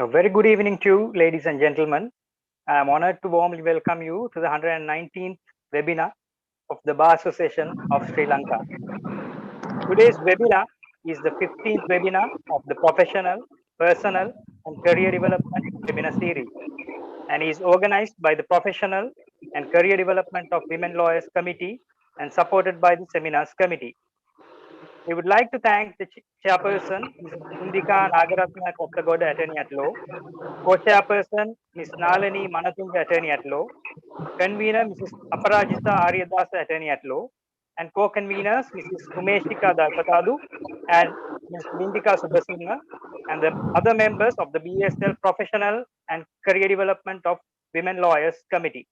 A very good evening to you, ladies and gentlemen. I am honored to warmly welcome you to the 119th webinar of the Bar Association of Sri Lanka. Today's webinar is the 15th webinar of the Professional, Personal and Career Development webinar series and is organized by the Professional and Career Development of Women Lawyers Committee and supported by the Seminars Committee. We would like to thank the chairperson, Ms. Indika Nagaratna Kottagoda, Attorney at Law, co-chairperson, Ms. Nalini Manatunga, Attorney at Law, convener, Mrs. Aparajita Aryadasa, Attorney at Law, and co-conveners, Mrs. Umeshika Dalpatadu and Ms. Lindika Subasingha, and the other members of the BASL Professional and Career Development of Women Lawyers Committee.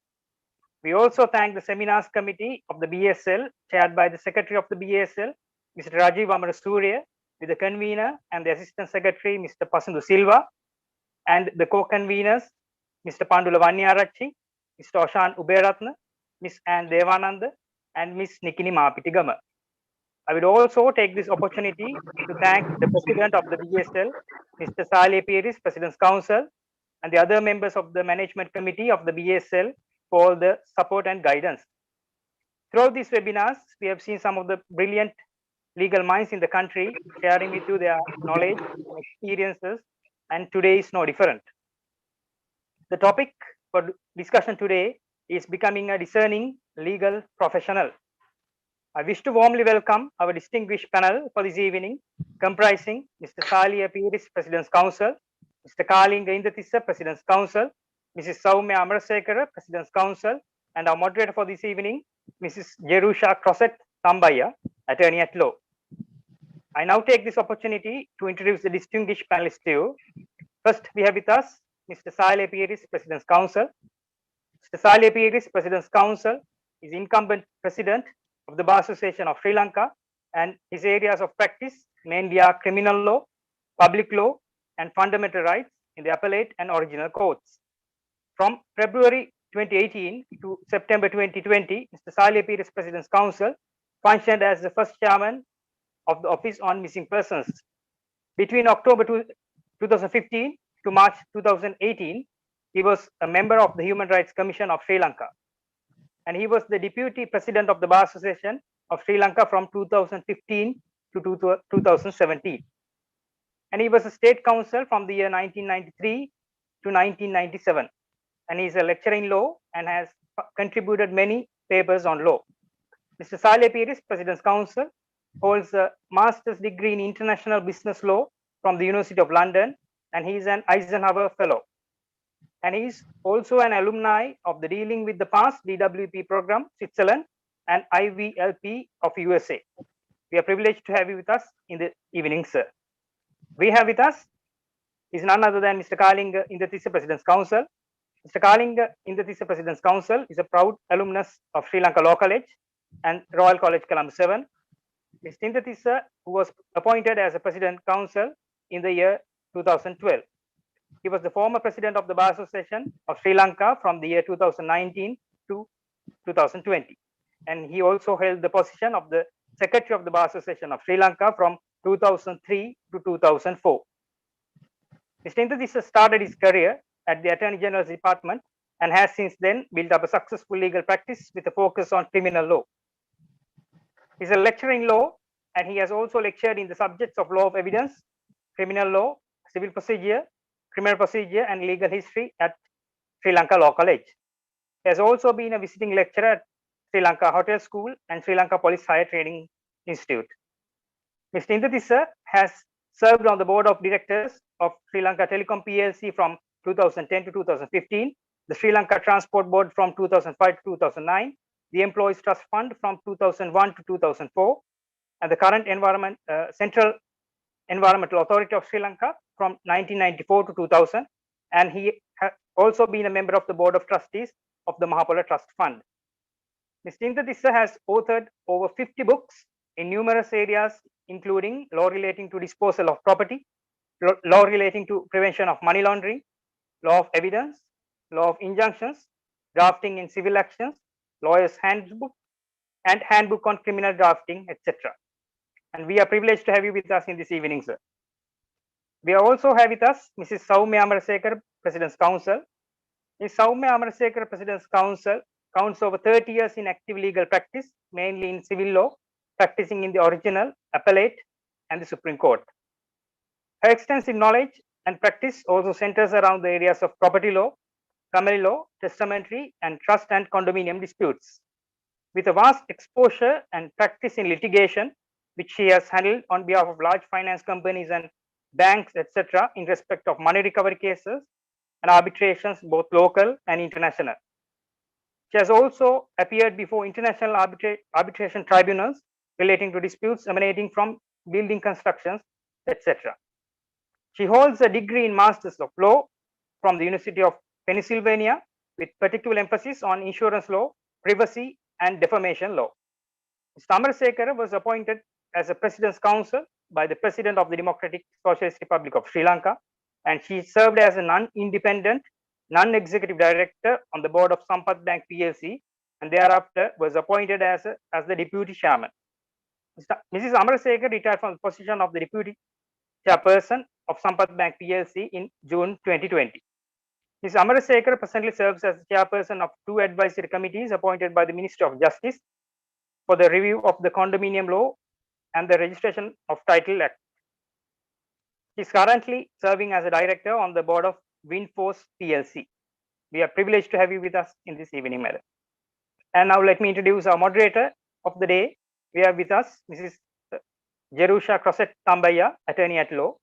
We also thank the Seminars Committee of the BSL, chaired by the Secretary of the BSL, Mr. Rajiv Amarasuriya, with the convener and the Assistant Secretary, Mr. Pasundu Silva, and the co-conveners, Mr. Pandula Vanyarachi, Mr. Oshan Uberatna, Ms. Ann Devananda, and Ms. Nikini Mapitigama. I would also take this opportunity to thank the President of the BSL, Mr. Saleh Piris, President's Council, and the other members of the Management Committee of the BSL for all the support and guidance. Throughout these webinars, we have seen some of the brilliant legal minds in the country sharing with you their knowledge and experiences, and today is no different. The topic for discussion today is becoming a discerning legal professional. I wish to warmly welcome our distinguished panel for this evening, comprising Mr. Salia Piris, President's Council, Mr. Kalinga Indathissa, President's Council, Mrs. Soumya Amarasekara, President's Council, and our moderator for this evening, Mrs. Jerusha Crosset Tambaya, Attorney at Law. I now take this opportunity to introduce the distinguished panelists to you. First, we have with us Mr. Saleh Piris, President's Council. Mr. Saleh Piris, President's Council, is incumbent President of the Bar Association of Sri Lanka, and his areas of practice mainly are criminal law, public law, and fundamental rights in the appellate and original courts. From February 2018 to September 2020, Mr. Saleh Piris, President's Council, functioned as the first chairman of the Office on Missing Persons. Between October 2015 to March 2018, he was a member of the Human Rights Commission of Sri Lanka. And he was the Deputy President of the Bar Association of Sri Lanka from 2015 to 2017. And he was a State Counsel from the year 1993 to 1997. And he is a lecturer in law and has contributed many papers on law. Mr. Saleh Piris, President's Council, holds a master's degree in international business law from the University of London, and he is an Eisenhower Fellow. And he is also an alumni of the Dealing with the Past DWP program, Switzerland, and IVLP of USA. We are privileged to have you with us in the evening, sir. We have with us is none other than Mr. Kalinga Indathissa, President's Council. Mr. Kalinga Indathissa, President's Council, is a proud alumnus of Sri Lanka Law College and Royal College Colombo 7. Mr. Indathissa, who was appointed as a President Council in the year 2012. He was the former President of the Bar Association of Sri Lanka from the year 2019 to 2020. And he also held the position of the Secretary of the Bar Association of Sri Lanka from 2003 to 2004. Mr. Indathissa started his career at the Attorney General's Department and has since then built up a successful legal practice with a focus on criminal law. He's a lecturer in law, and he has also lectured in the subjects of law of evidence, criminal law, civil procedure, criminal procedure, and legal history at Sri Lanka Law College. He has also been a visiting lecturer at Sri Lanka Hotel School and Sri Lanka Police Higher Training Institute. Mr. Indathissa has served on the board of directors of Sri Lanka Telecom PLC from 2010 to 2015, the Sri Lanka Transport Board from 2005 to 2009, the Employees Trust Fund from 2001 to 2004, and the current Central Environmental Authority of Sri Lanka from 1994 to 2000, and he has also been a member of the Board of Trustees of the Mahapala Trust Fund. Mr. Indathissa has authored over 50 books in numerous areas, including law relating to disposal of property, law relating to prevention of money laundering, law of evidence, law of injunctions, drafting in civil actions, lawyer's handbook, and handbook on criminal drafting, etc. And we are privileged to have you with us in this evening, sir. We also have with us Mrs. Soumya Amarasekar, President's Counsel. Ms. Soumya Amarasekar, President's Counsel, counts over 30 years in active legal practice, mainly in civil law, practicing in the original, appellate, and the Supreme Court. Her extensive knowledge and practice also centers around the areas of property law, family law, testamentary, and trust and condominium disputes. With a vast exposure and practice in litigation, which she has handled on behalf of large finance companies and banks, etc., in respect of money recovery cases and arbitrations, both local and international. She has also appeared before international arbitration tribunals relating to disputes emanating from building constructions, etc. She holds a degree in Masters of Law from the University of Pennsylvania with particular emphasis on insurance law, privacy, and defamation law. Mr. Amarasekar was appointed as a President's Counsel by the President of the Democratic Socialist Republic of Sri Lanka, and she served as a non-independent, non-executive director on the board of Sampath Bank PLC, and thereafter was appointed as the Deputy Chairman. Mrs. Amarasekar retired from the position of the Deputy Chairperson of Sampath Bank PLC in June 2020. Ms. Amarasekar presently serves as the chairperson of 2 advisory committees appointed by the Ministry of Justice for the review of the condominium law and the registration of title act. She is currently serving as a director on the board of Windforce PLC. We are privileged to have you with us in this evening, madam. And now let me introduce our moderator of the day. We have with us Mrs. Jerusha Crosset Tambaya, attorney at law.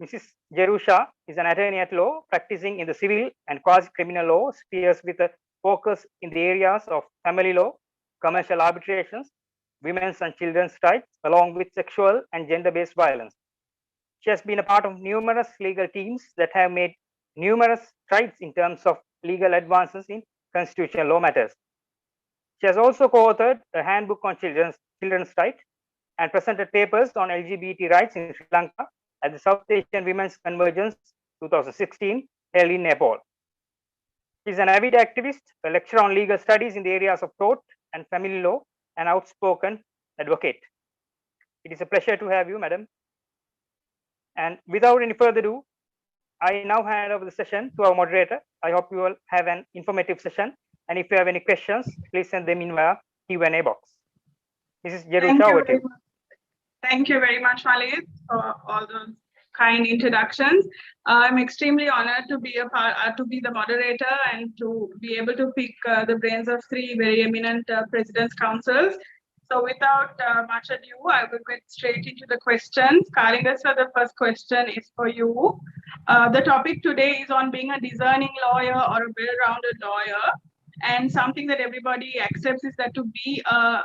Mrs. Jerusha is an attorney at law practicing in the civil and quasi-criminal law spheres with a focus in the areas of family law, commercial arbitrations, women's and children's rights, along with sexual and gender-based violence. She has been a part of numerous legal teams that have made numerous strides in terms of legal advances in constitutional law matters. She has also co-authored a handbook on children's rights and presented papers on LGBT rights in Sri Lanka at the South Asian Women's Convergence 2016 held in Nepal. She is an avid activist, a lecturer on legal studies in the areas of tort and family law, and outspoken advocate. It is a pleasure to have you, madam. And without any further ado, I now hand over the session to our moderator. I hope you all have an informative session. And if you have any questions, please send them in via Q&A box. Mrs. Jerusha, over to you. Thank you very much, Malik, for all those kind introductions. I'm extremely honored to be the moderator and to be able to pick the brains of 3 very eminent President's Counsels. So without much ado, I will get straight into the questions. Kalinga sir, the first question is for you. The topic today is on being a discerning lawyer or a well-rounded lawyer. And something that everybody accepts is that to be a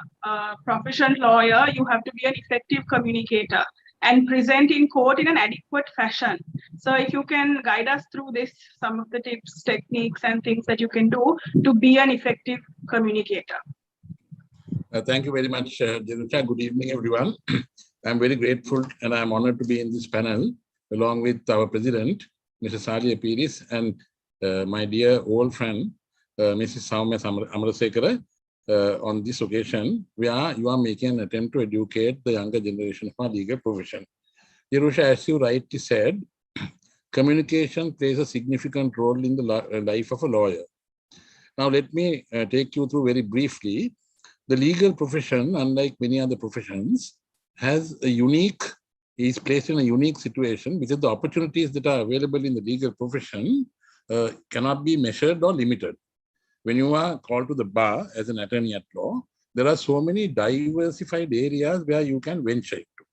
proficient lawyer, you have to be an effective communicator and present in court in an adequate fashion. So if you can guide us through this, some of the tips, techniques, and things that you can do to be an effective communicator. Thank you very much, Jerusha. Good evening, everyone. I'm very grateful and I'm honored to be in this panel along with our president, Mrs. Salia Piris, and my dear old friend, Mrs. Soumya Amarasekara. On this occasion, you are making an attempt to educate the younger generation of our legal profession. Jerusha, as you rightly said, communication plays a significant role in the life of a lawyer. Now, let me take you through very briefly. The legal profession, unlike many other professions, is placed in a unique situation because the opportunities that are available in the legal profession cannot be measured or limited. When you are called to the bar as an attorney at law, there are so many diversified areas where you can venture into.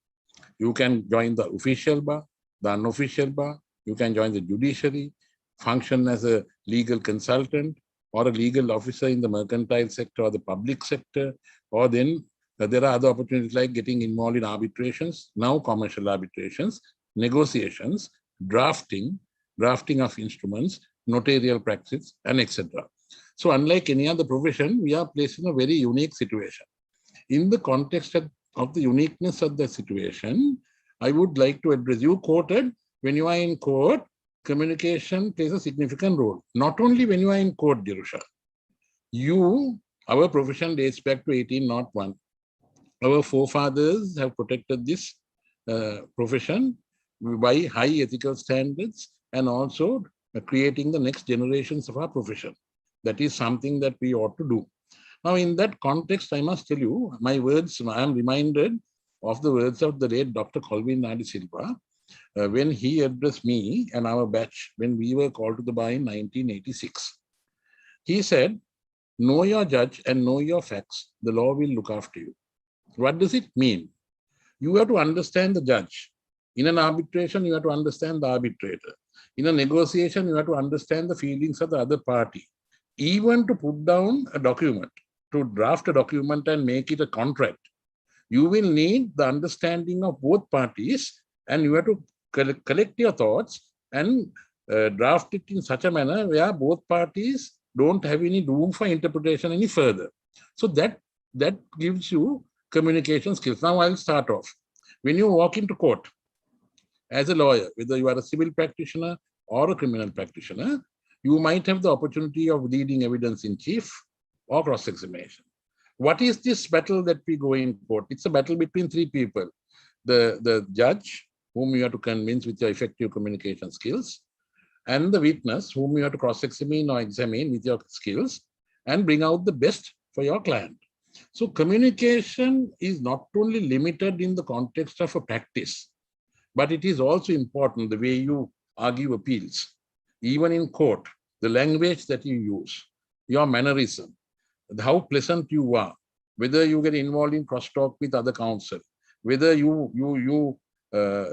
You can join the official bar, the unofficial bar, you can join the judiciary, function as a legal consultant, or a legal officer in the mercantile sector or the public sector, or then there are other opportunities like getting involved in arbitrations, now commercial arbitrations, negotiations, drafting of instruments, notarial practice, and etc. So unlike any other profession, we are placed in a very unique situation. In the context of the uniqueness of the situation, I would like to address, you quoted, when you are in court, communication plays a significant role. Not only when you are in court, Jerusha. Our profession dates back to 1801. Our forefathers have protected this profession by high ethical standards and also creating the next generations of our profession. That is something that we ought to do. Now, in that context, I must tell you, my words, I am reminded of the words of the late Dr. Colvin Nadi Silva, when he addressed me and our batch when we were called to the bar in 1986. He said, know your judge and know your facts. The law will look after you. What does it mean? You have to understand the judge. In an arbitration, you have to understand the arbitrator. In a negotiation, you have to understand the feelings of the other party. Even to put down a document, to draft a document and make it a contract, you will need the understanding of both parties, and you have to collect your thoughts and draft it in such a manner where both parties don't have any room for interpretation any further. So that gives you communication skills. Now I'll start off. When you walk into court as a lawyer, whether you are a civil practitioner or a criminal practitioner, you might have the opportunity of leading evidence in chief or cross-examination. What is this battle that we go in court? It's a battle between three people. The judge, whom you have to convince with your effective communication skills, and the witness, whom you have to cross-examine or examine with your skills and bring out the best for your client. So communication is not only limited in the context of a practice, but it is also important the way you argue appeals. Even in court, the language that you use, your mannerism, how pleasant you are, whether you get involved in crosstalk with other counsel, whether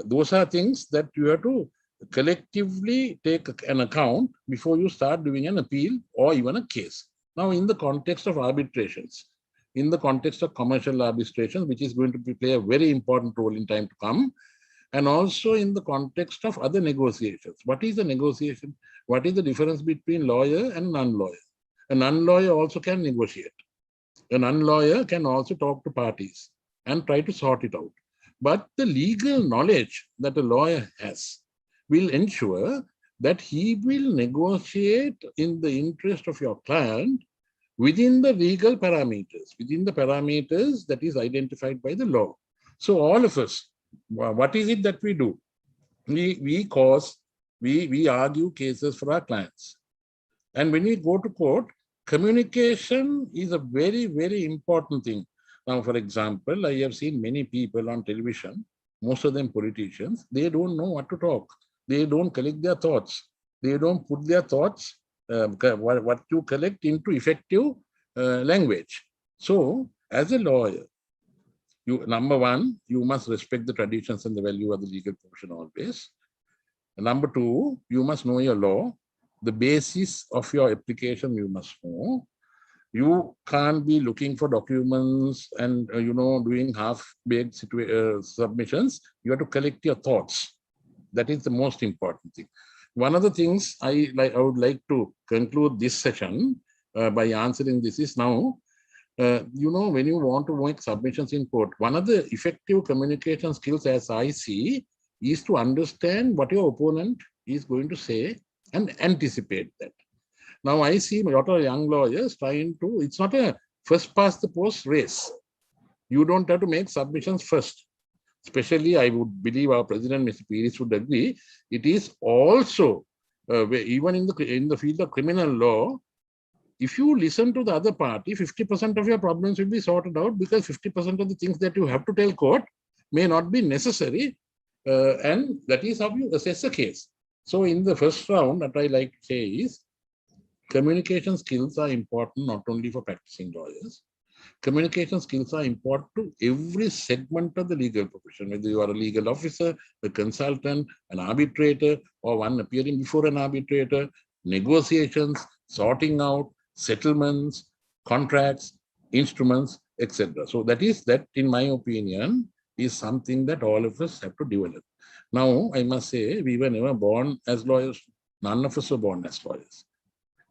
those are things that you have to collectively take an account before you start doing an appeal or even a case. Now, in the context of arbitrations, in the context of commercial arbitration, which is going to play a very important role in time to come, and also in the context of other negotiations. What is the negotiation? What is the difference between lawyer and non-lawyer? A non-lawyer also can negotiate. A non-lawyer can also talk to parties and try to sort it out. But the legal knowledge that a lawyer has will ensure that he will negotiate in the interest of your client within the legal parameters, within the parameters that is identified by the law. So all of us, what is it that we do? We argue cases for our clients. And when we go to court, communication is a very, very important thing. Now, for example, I have seen many people on television, most of them politicians, they don't know what to talk. They don't collect their thoughts. They don't put their thoughts, what you collect into effective language. So, as a lawyer, number one, you must respect the traditions and the value of the legal profession always. Number two, you must know your law. The basis of your application you must know. You can't be looking for documents and doing half-baked submissions. You have to collect your thoughts. That is the most important thing. One of the things I would like to conclude this session by answering this is now, when you want to make submissions in court, one of the effective communication skills, as I see, is to understand what your opponent is going to say and anticipate that. Now, I see a lot of young lawyers trying to, it's not a first past the post race. You don't have to make submissions first. Especially, I would believe our president, Mr. Piris, would agree, it is also, even in the field of criminal law, if you listen to the other party, 50% of your problems will be sorted out because 50% of the things that you have to tell court may not be necessary. And that is how you assess a case. So in the first round, what I like to say is, communication skills are important not only for practicing lawyers. Communication skills are important to every segment of the legal profession, whether you are a legal officer, a consultant, an arbitrator, or one appearing before an arbitrator, negotiations, sorting out, settlements, contracts, instruments, etc. So that, in my opinion, is something that all of us have to develop. Now, I must say, we were never born as lawyers. None of us were born as lawyers.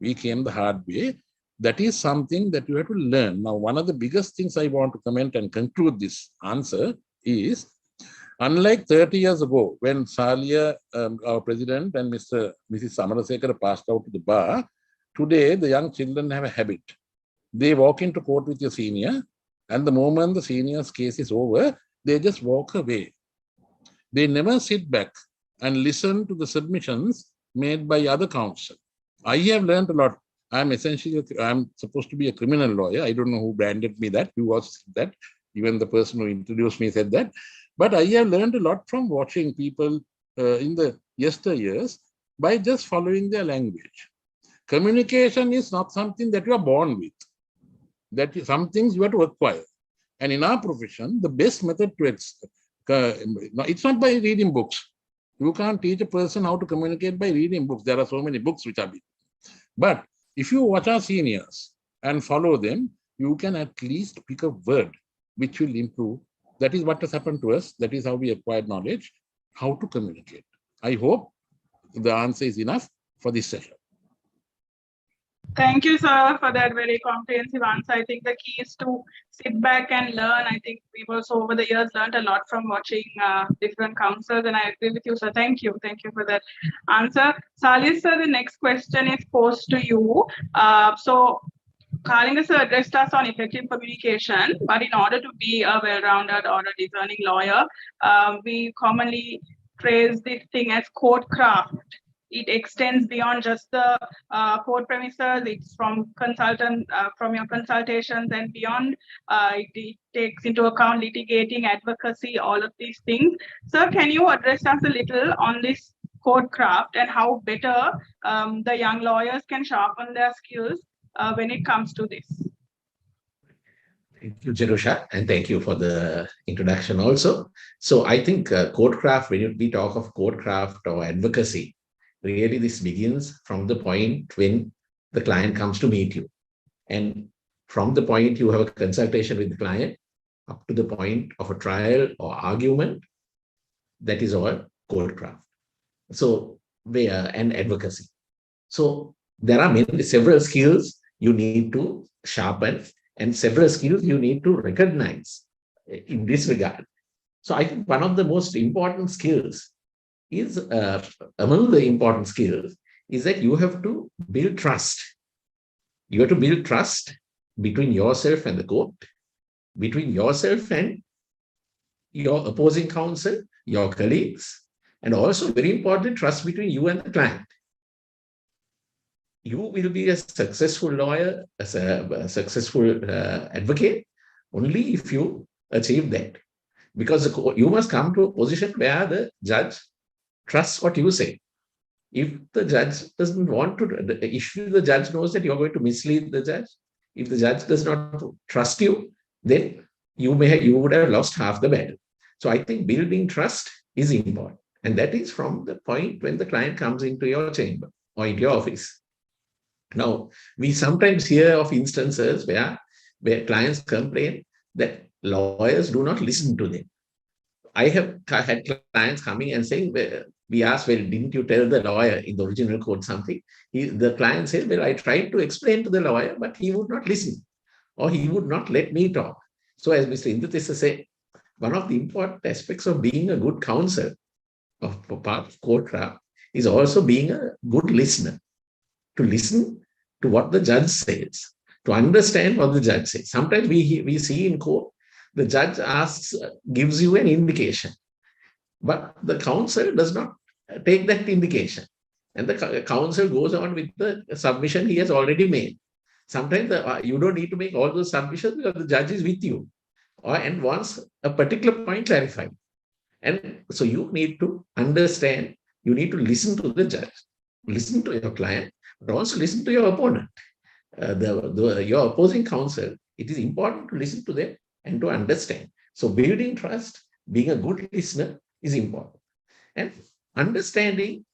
We came the hard way. That is something that you have to learn. Now, one of the biggest things I want to comment and conclude this answer is, unlike 30 years ago, when Salia, our president, and Mrs. Samarasekara passed out to the bar, today the young children have a habit. They walk into court with your senior, and the moment the senior's case is over, they just walk away. They never sit back and listen to the submissions made by other counsel. I have learned a lot. I'm supposed to be a criminal lawyer. I don't know who branded me that, who was that. Even the person who introduced me said that. But I have learned a lot from watching people in the yesteryears by just following their language. Communication is not something that you are born with. That is some things you have to acquire. And in our profession, the best method to it's not by reading books. You can't teach a person how to communicate by reading books. There are so many books which are big. But if you watch our seniors and follow them, you can at least pick a word which will improve. That is what has happened to us. That is how we acquired knowledge, how to communicate. I hope the answer is enough for this session. Thank you, sir, for that very comprehensive answer. I think the key is to sit back and learn. I think we've also over the years learned a lot from watching different counsels, and I agree with you, sir. Thank you. Thank you for that answer. Salis, sir, the next question is posed to you. So Kalinga sir addressed us on effective communication, but in order to be a well-rounded or a discerning lawyer, we commonly phrase this thing as codecraft. It extends beyond just the court premises. It's from from your consultations and beyond. It takes into account litigating, advocacy, all of these things. Sir, can you address us a little on this codecraft and how better the young lawyers can sharpen their skills when it comes to this? Thank you, Jerusha, and thank you for the introduction also. So I think codecraft, when we talk of codecraft or advocacy, really this begins from the point when the client comes to meet you. And from the point you have a consultation with the client up to the point of a trial or argument, that is all codecraft. So and advocacy. So there are several skills you need to sharpen and several skills you need to recognize in this regard. So I think one of the most important skills is, among the important skills, is that you have to build trust. You have to build trust between yourself and the court, between yourself and your opposing counsel, your colleagues, and also very important, trust between you and the client. You will be a successful lawyer, as a successful advocate, only if you achieve that. Because you must come to a position where the judge trusts what you say. If the judge doesn't want to, if the judge knows that you're going to mislead the judge, if the judge does not trust you, then you would have lost half the battle. So I think building trust is important. And that is from the point when the client comes into your chamber or into your office. Now, we sometimes hear of instances where clients complain that lawyers do not listen to them. I have had clients coming and saying, we asked, well, didn't you tell the lawyer in the original code something? The client said, well, I tried to explain to the lawyer, but he would not listen or he would not let me talk. So as Mr. Indratissa said, one of the important aspects of being a good counsel of part of Codecraft is also being a good listener, to listen to what the judge says, to understand what the judge says. Sometimes we see in court, the judge gives you an indication, but the counsel does not take that indication. And the counsel goes on with the submission he has already made. Sometimes you don't need to make all those submissions because the judge is with you and wants a particular point clarified. And so you need to understand, you need to listen to the judge, listen to your client, but also listen to your opponent. Your opposing counsel, it is important to listen to them and to understand. So building trust, being a good listener is important. And understanding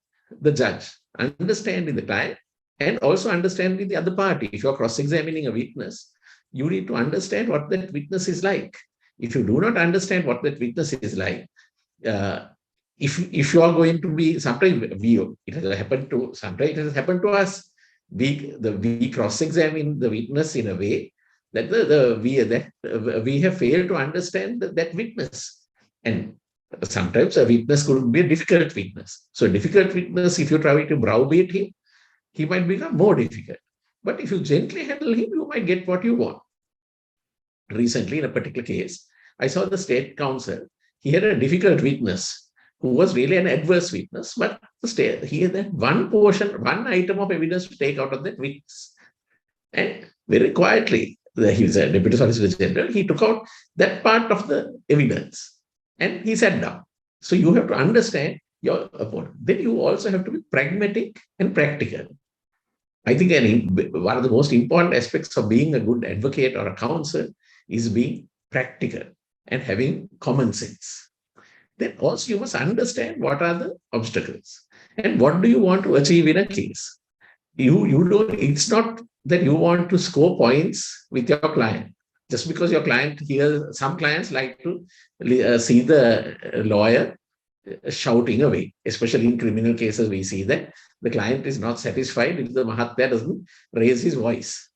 the judge, understanding the client, and also understanding the other party. If you're cross-examining a witness, you need to understand what that witness is like. If you do not understand what that witness is like, if you are going to be, sometimes it has happened to us. We cross-examine the witness in a way that we have failed to understand that witness. And sometimes a witness could be a difficult witness. So a difficult witness, if you try to browbeat him, he might become more difficult. But if you gently handle him, you might get what you want. Recently, in a particular case, I saw the state counsel. He had a difficult witness who was really an adverse witness, but he had that one portion, one item of evidence to take out of that witness. And very quietly, he was a Deputy Solicitor General, he took out that part of the evidence and he sat down. So you have to understand your opponent. Then you also have to be pragmatic and practical. I think one of the most important aspects of being a good advocate or a counsel is being practical and having common sense. Then also you must understand what are the obstacles and what do you want to achieve in a case. You don't, it's not that you want to score points with your client. Just because your client here, some clients like to see the lawyer shouting away, especially in criminal cases, we see that the client is not satisfied if the Mahatma doesn't raise his voice.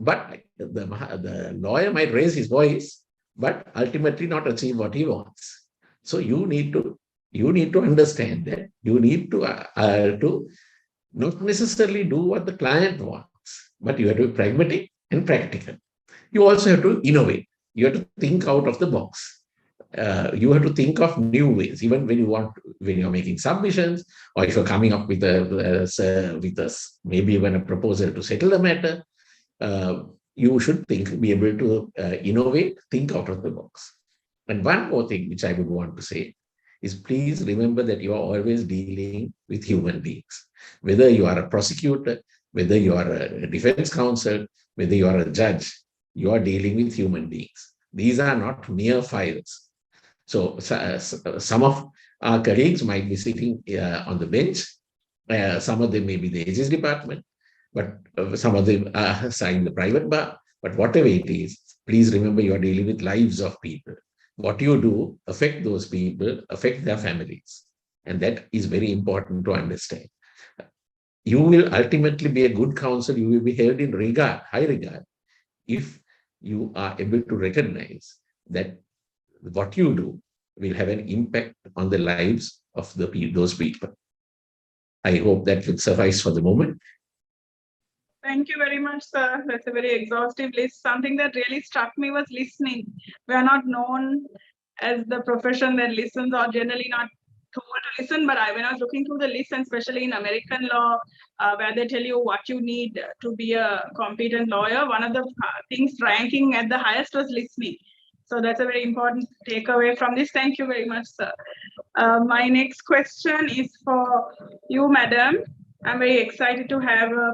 But the lawyer might raise his voice, but ultimately not achieve what he wants. So you need to understand that you need to not necessarily do what the client wants, but you have to be pragmatic and practical. You also have to innovate. You have to think out of the box. You have to think of new ways, even when you're making submissions, or if you're coming up with maybe even a proposal to settle the matter. You should be able to innovate, think out of the box. And one more thing which I would want to say is please remember that you are always dealing with human beings. Whether you are a prosecutor, whether you are a defense counsel, whether you are a judge, you are dealing with human beings. These are not mere files. So some of our colleagues might be sitting on the bench. Some of them may be the ages department, but some of them are assigned the private bar. But whatever it is, please remember you are dealing with lives of people. What you do affect those people, affect their families. And that is very important to understand. You will ultimately be a good counsel. You will be held in high regard, if you are able to recognize that what you do will have an impact on the lives of those people. I hope that will suffice for the moment. Thank you very much, sir. That's a very exhaustive list. Something that really struck me was listening. We are not known as the profession that listens, or generally not told to listen, but when I was looking through the list, and especially in American law, where they tell you what you need to be a competent lawyer, one of the things ranking at the highest was listening. So that's a very important takeaway from this. Thank you very much, sir. My next question is for you, madam. I'm very excited to have a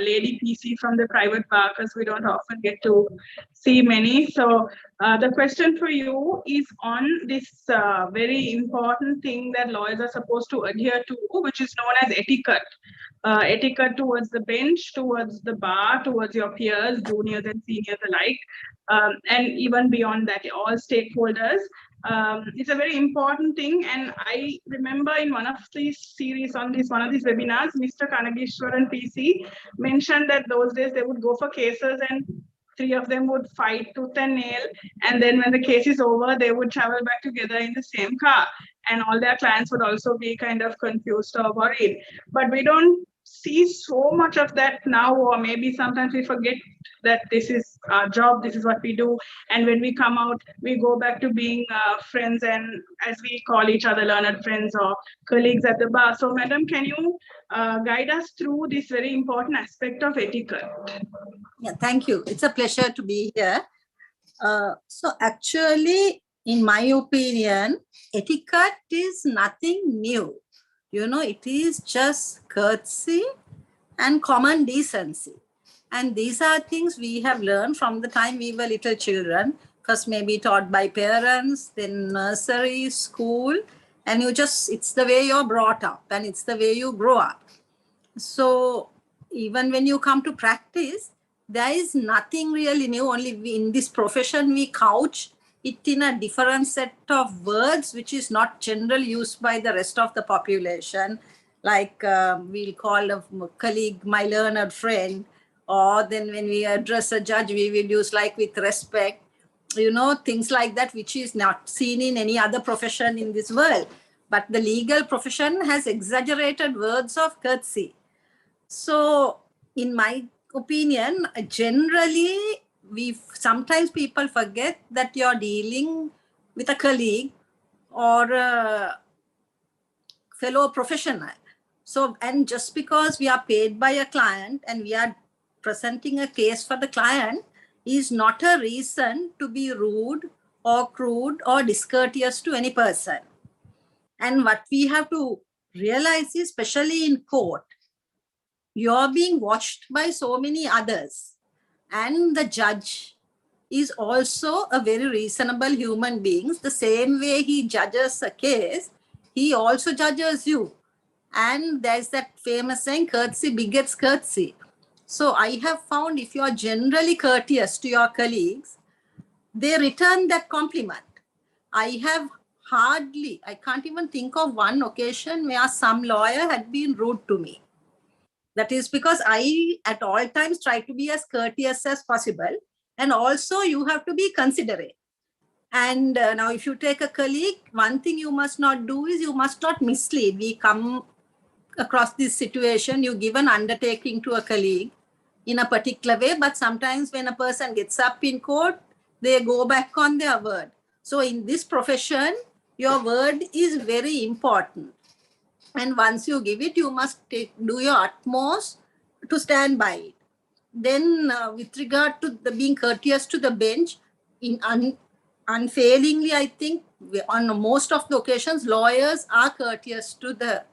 lady PC from the private bar, because we don't often get to see many. So the question for you is on this very important thing that lawyers are supposed to adhere to, which is known as etiquette. Etiquette towards the bench, towards the bar, towards your peers, juniors and seniors alike, and even beyond that, all stakeholders. It's a very important thing, and I remember in one of these series on one of these webinars, Mr. Kanageshwaran PC mentioned that those days they would go for cases and 3 of them would fight tooth and nail, and then when the case is over, they would travel back together in the same car, and all their clients would also be kind of confused or worried. But we don't see so much of that now, or maybe sometimes we forget that this is our job, this is what we do, and when we come out, we go back to being friends, and as we call each other, learned friends or colleagues at the bar. So madam, can you guide us through this very important aspect of etiquette? Yeah, thank you. It's a pleasure to be here. So actually, in my opinion, etiquette is nothing new. You know, it is just courtesy and common decency. And these are things we have learned from the time we were little children, first maybe taught by parents, then nursery, school, and it's the way you're brought up and it's the way you grow up. So even when you come to practice, there is nothing really new, only in this profession we couch it in a different set of words, which is not generally used by the rest of the population. Like we'll call a colleague my learned friend, or then when we address a judge, we will use like with respect, you know, things like that, which is not seen in any other profession in this world. But the legal profession has exaggerated words of courtesy. So in my opinion, generally, sometimes people forget that you're dealing with a colleague or fellow professional. So, and just because we are paid by a client and we are presenting a case for the client is not a reason to be rude or crude or discourteous to any person. And what we have to realize is, especially in court, you're being watched by so many others. And the judge is also a very reasonable human being. The same way he judges a case, he also judges you. And there's that famous saying, courtesy begets courtesy. So I have found if you are generally courteous to your colleagues, they return that compliment. I can't even think of one occasion where some lawyer had been rude to me. That is because I, at all times, try to be as courteous as possible. And also, you have to be considerate. And now, if you take a colleague, one thing you must not do is you must not mislead. We come across this situation, you give an undertaking to a colleague in a particular way, but sometimes when a person gets up in court, they go back on their word. So in this profession, your word is very important. And once you give it, you must do your utmost to stand by it. Then with regard to the being courteous to the bench, unfailingly, I think on most of the occasions, lawyers are courteous to the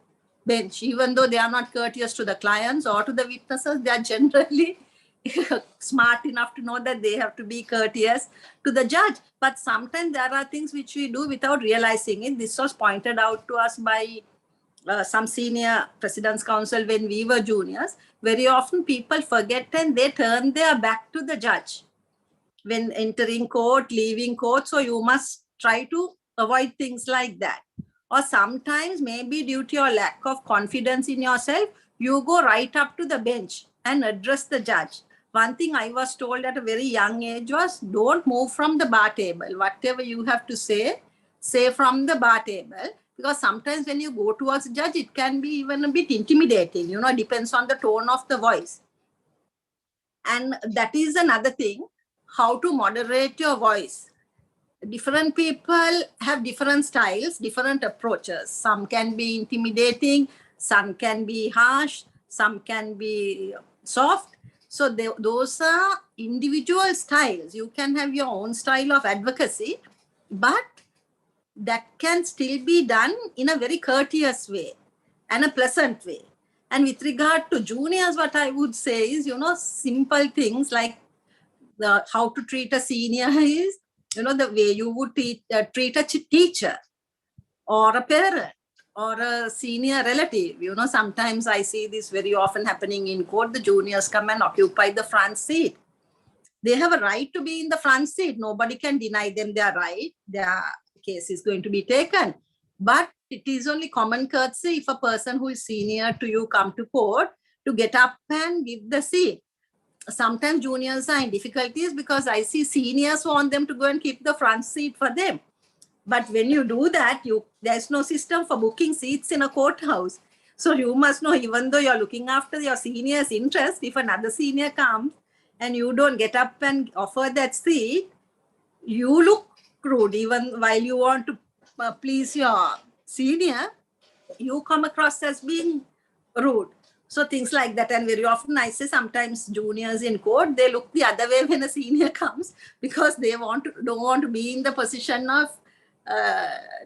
bench. Even though they are not courteous to the clients or to the witnesses, they are generally smart enough to know that they have to be courteous to the judge. But sometimes there are things which we do without realizing it. This was pointed out to us by some senior President's Counsel when we were juniors. Very often people forget and they turn their back to the judge when entering court, leaving court. So you must try to avoid things like that. Or sometimes maybe due to your lack of confidence in yourself, you go right up to the bench and address the judge. One thing I was told at a very young age was, don't move from the bar table. Whatever you have to say from the bar table. Because sometimes when you go towards the judge, it can be even a bit intimidating. You know, it depends on the tone of the voice. And that is another thing, how to moderate your voice. Different people have different styles, different approaches. Some can be intimidating, some can be harsh, some can be soft. So those are individual styles. You can have your own style of advocacy, but that can still be done in a very courteous way and a pleasant way. And with regard to juniors, what I would say is, simple things like how to treat a senior is, the way you would treat a teacher or a parent or a senior relative. Sometimes I see this very often happening in court. The juniors come and occupy the front seat. They have a right to be in the front seat. Nobody can deny them their right. Their case is going to be taken. But it is only common courtesy if a person who is senior to you come to court to get up and give the seat. Sometimes juniors are in difficulties because I see seniors want them to go and keep the front seat for them. But when you do that, there's no system for booking seats in a courthouse. So you must know, even though you're looking after your senior's interest, if another senior comes and you don't get up and offer that seat, you look rude. Even while you want to please your senior, you come across as being rude. So things like that. And very often I say sometimes juniors in court, they look the other way when a senior comes because they don't want to be in the position of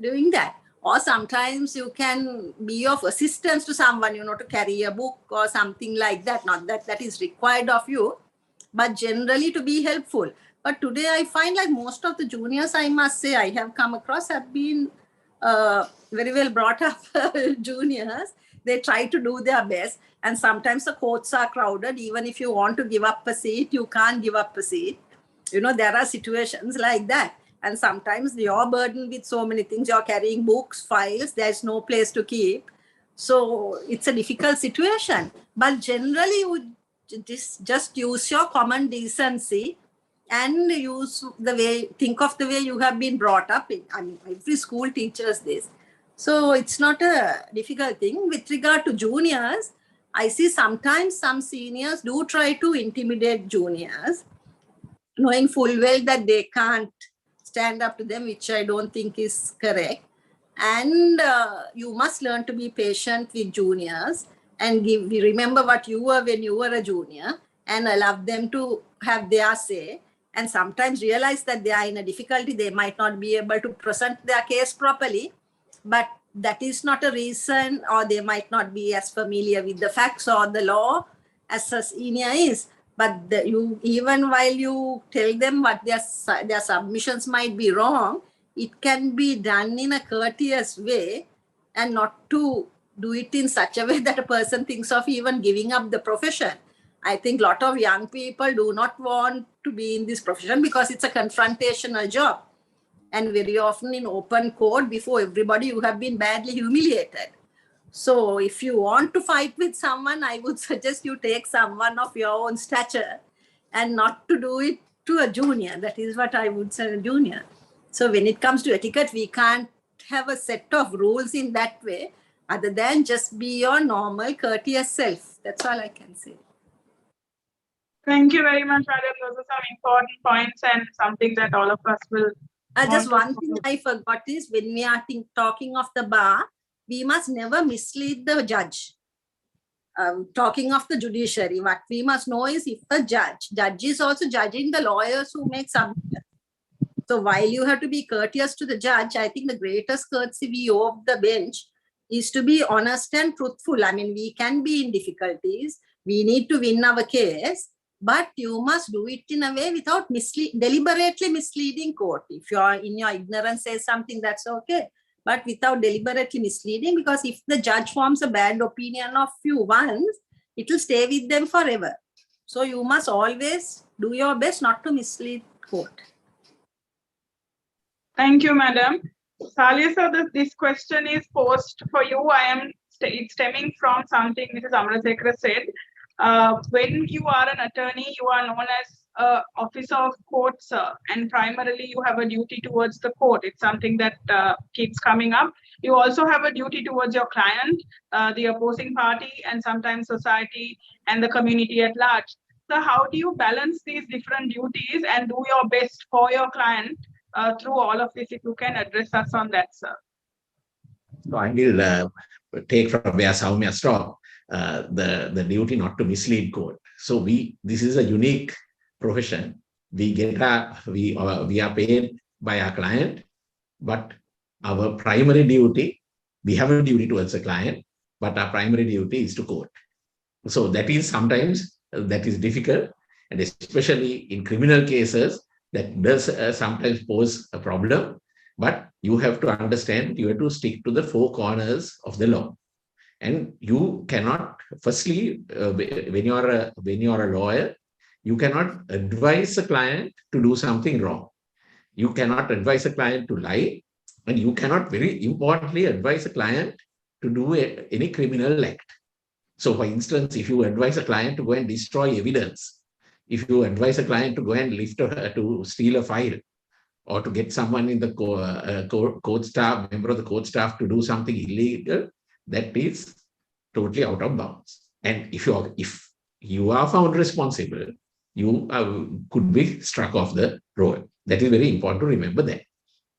doing that. Or sometimes you can be of assistance to someone, to carry a book or something like that. Not that that is required of you, but generally to be helpful. But today I find like most of the juniors, I must say, I have come across have been very well brought up juniors. They try to do their best. And sometimes the courts are crowded. Even if you want to give up a seat, you can't give up a seat. There are situations like that. And sometimes you're burdened with so many things. You're carrying books, files. There's no place to keep. So it's a difficult situation. But generally, you just use your common decency and think of the way you have been brought up. Every school teaches this. So it's not a difficult thing. With regard to juniors, I see sometimes some seniors do try to intimidate juniors, knowing full well that they can't stand up to them, which I don't think is correct. And you must learn to be patient with juniors and remember what you were when you were a junior and allow them to have their say, and sometimes realize that they are in a difficulty. They might not be able to present their case properly, but that is not a reason, or they might not be as familiar with the facts or the law as a senior is. But even while you tell them what their submissions might be wrong, it can be done in a courteous way and not to do it in such a way that a person thinks of even giving up the profession. I think a lot of young people do not want to be in this profession because it's a confrontational job. And very often in open court, before everybody, you have been badly humiliated. So if you want to fight with someone, I would suggest you take someone of your own stature and not to do it to a junior. That is what I would say, a junior. So when it comes to etiquette, we can't have a set of rules in that way, other than just be your normal, courteous self. That's all I can say. Thank you very much, madam. Those are some important points and something that all of us will. Just one thing I forgot is, when we are talking of the bar, we must never mislead the judge. Talking of the judiciary, what we must know is, if the judge is also judging the lawyers who make submissions. So while you have to be courteous to the judge, I think the greatest courtesy we owe of the bench is to be honest and truthful. I mean, we can be in difficulties. We need to win our case, but you must do it in a way without deliberately misleading court. If you are in your ignorance say something, that's okay, but without deliberately misleading, because if the judge forms a bad opinion of you once, it will stay with them forever. So you must always do your best not to mislead court. Thank you, madam. Salia sir, this question is posed for you. It's stemming from something Mrs. Amrasekara said. When you are an attorney, you are known as officer of court, sir, and primarily you have a duty towards the court. It's something that keeps coming up. You also have a duty towards your client, the opposing party, and sometimes society and the community at large. So how do you balance these different duties and do your best for your client through all of this? If you can address us on that, sir. So I will take from where Soumya stopped. The duty not to mislead court. So this is a unique profession. We are paid by our client, but our primary duty, we have a duty towards the client, but our primary duty is to court. So that is sometimes that is difficult, and especially in criminal cases, that does sometimes pose a problem. But you have to understand, you have to stick to the four corners of the law. And you cannot, firstly, when you are a lawyer, you cannot advise a client to do something wrong. You cannot advise a client to lie, and you cannot, very importantly, advise a client to do any criminal act. So, for instance, if you advise a client to go and destroy evidence, if you advise a client to go and to steal a file, or to get someone in the court staff, member of the court staff, to do something illegal, that is totally out of bounds. And if you are found responsible, you could be struck off the road. That is very important to remember that.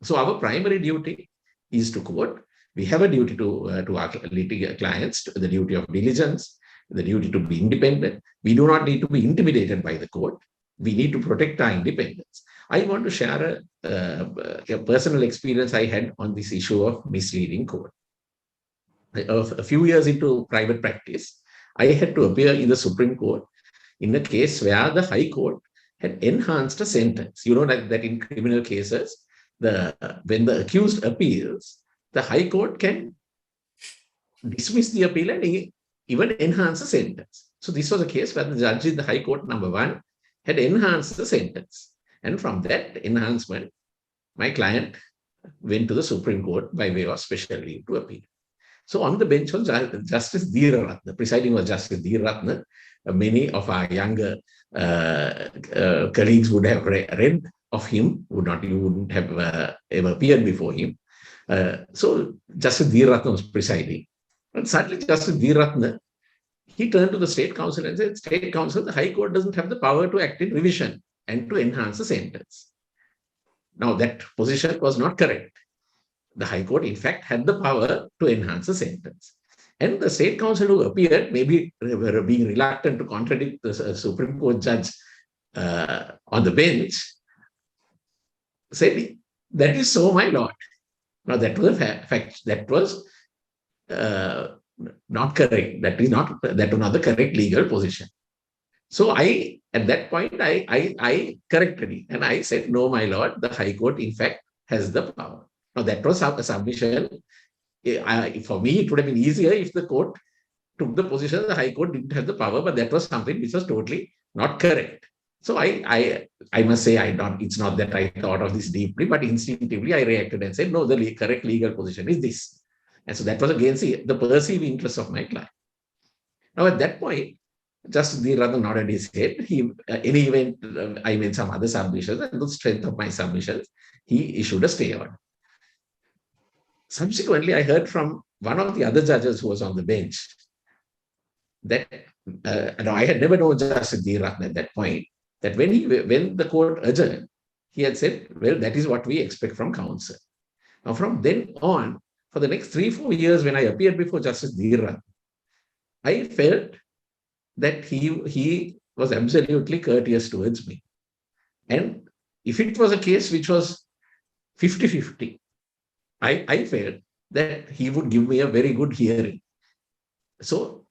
So our primary duty is to court. We have a duty to our clients, the duty of diligence, the duty to be independent. We do not need to be intimidated by the court. We need to protect our independence. I want to share a personal experience I had on this issue of misleading court. A few years into private practice, I had to appear in the Supreme Court in a case where the High Court had enhanced a sentence. You know that in criminal cases, when the accused appeals, the High Court can dismiss the appeal and even enhance the sentence. So this was a case where the judge in the High Court number 1 had enhanced the sentence. And from that enhancement, my client went to the Supreme Court by way of special leave to appeal. So on the bench was Justice Dheeraratna, presiding was Justice Dheeraratna. Many of our younger colleagues would have read of him, you wouldn't have ever appeared before him. So Justice Dheeraratna was presiding. And suddenly Justice Dheeraratna, he turned to the State Council and said, State Council, the High Court doesn't have the power to act in revision and to enhance the sentence. Now that position was not correct. the High Court, in fact, had the power to enhance the sentence. And the State Counsel who appeared, maybe were being reluctant to contradict the Supreme Court judge on the bench, said, "That is so, my lord." Now, that was a fact. That was not correct. That was not the correct legal position. So at that point, I corrected it. And I said, "No, my lord, the High Court, in fact, has the power." Now, that was a submission. For me, it would have been easier if the court took the position the High Court didn't have the power, but that was something which was totally not correct. So I must say, it's not that I thought of this deeply, but instinctively I reacted and said, "No, the correct legal position is this." And so that was against the perceived interests of my client. Now, at that point, Justice Dheeran nodded his head. I made some other submissions, and the strength of my submissions, he issued a stay order. Subsequently, I heard from one of the other judges who was on the bench that I had never known Justice Dheeran at that point, that when the court adjourned, he had said, "Well, that is what we expect from counsel." Now, from then on, for the next 3-4 years, when I appeared before Justice Dheeran, I felt that he was absolutely courteous towards me. And if it was a case which was 50-50, I felt that he would give me a very good hearing. So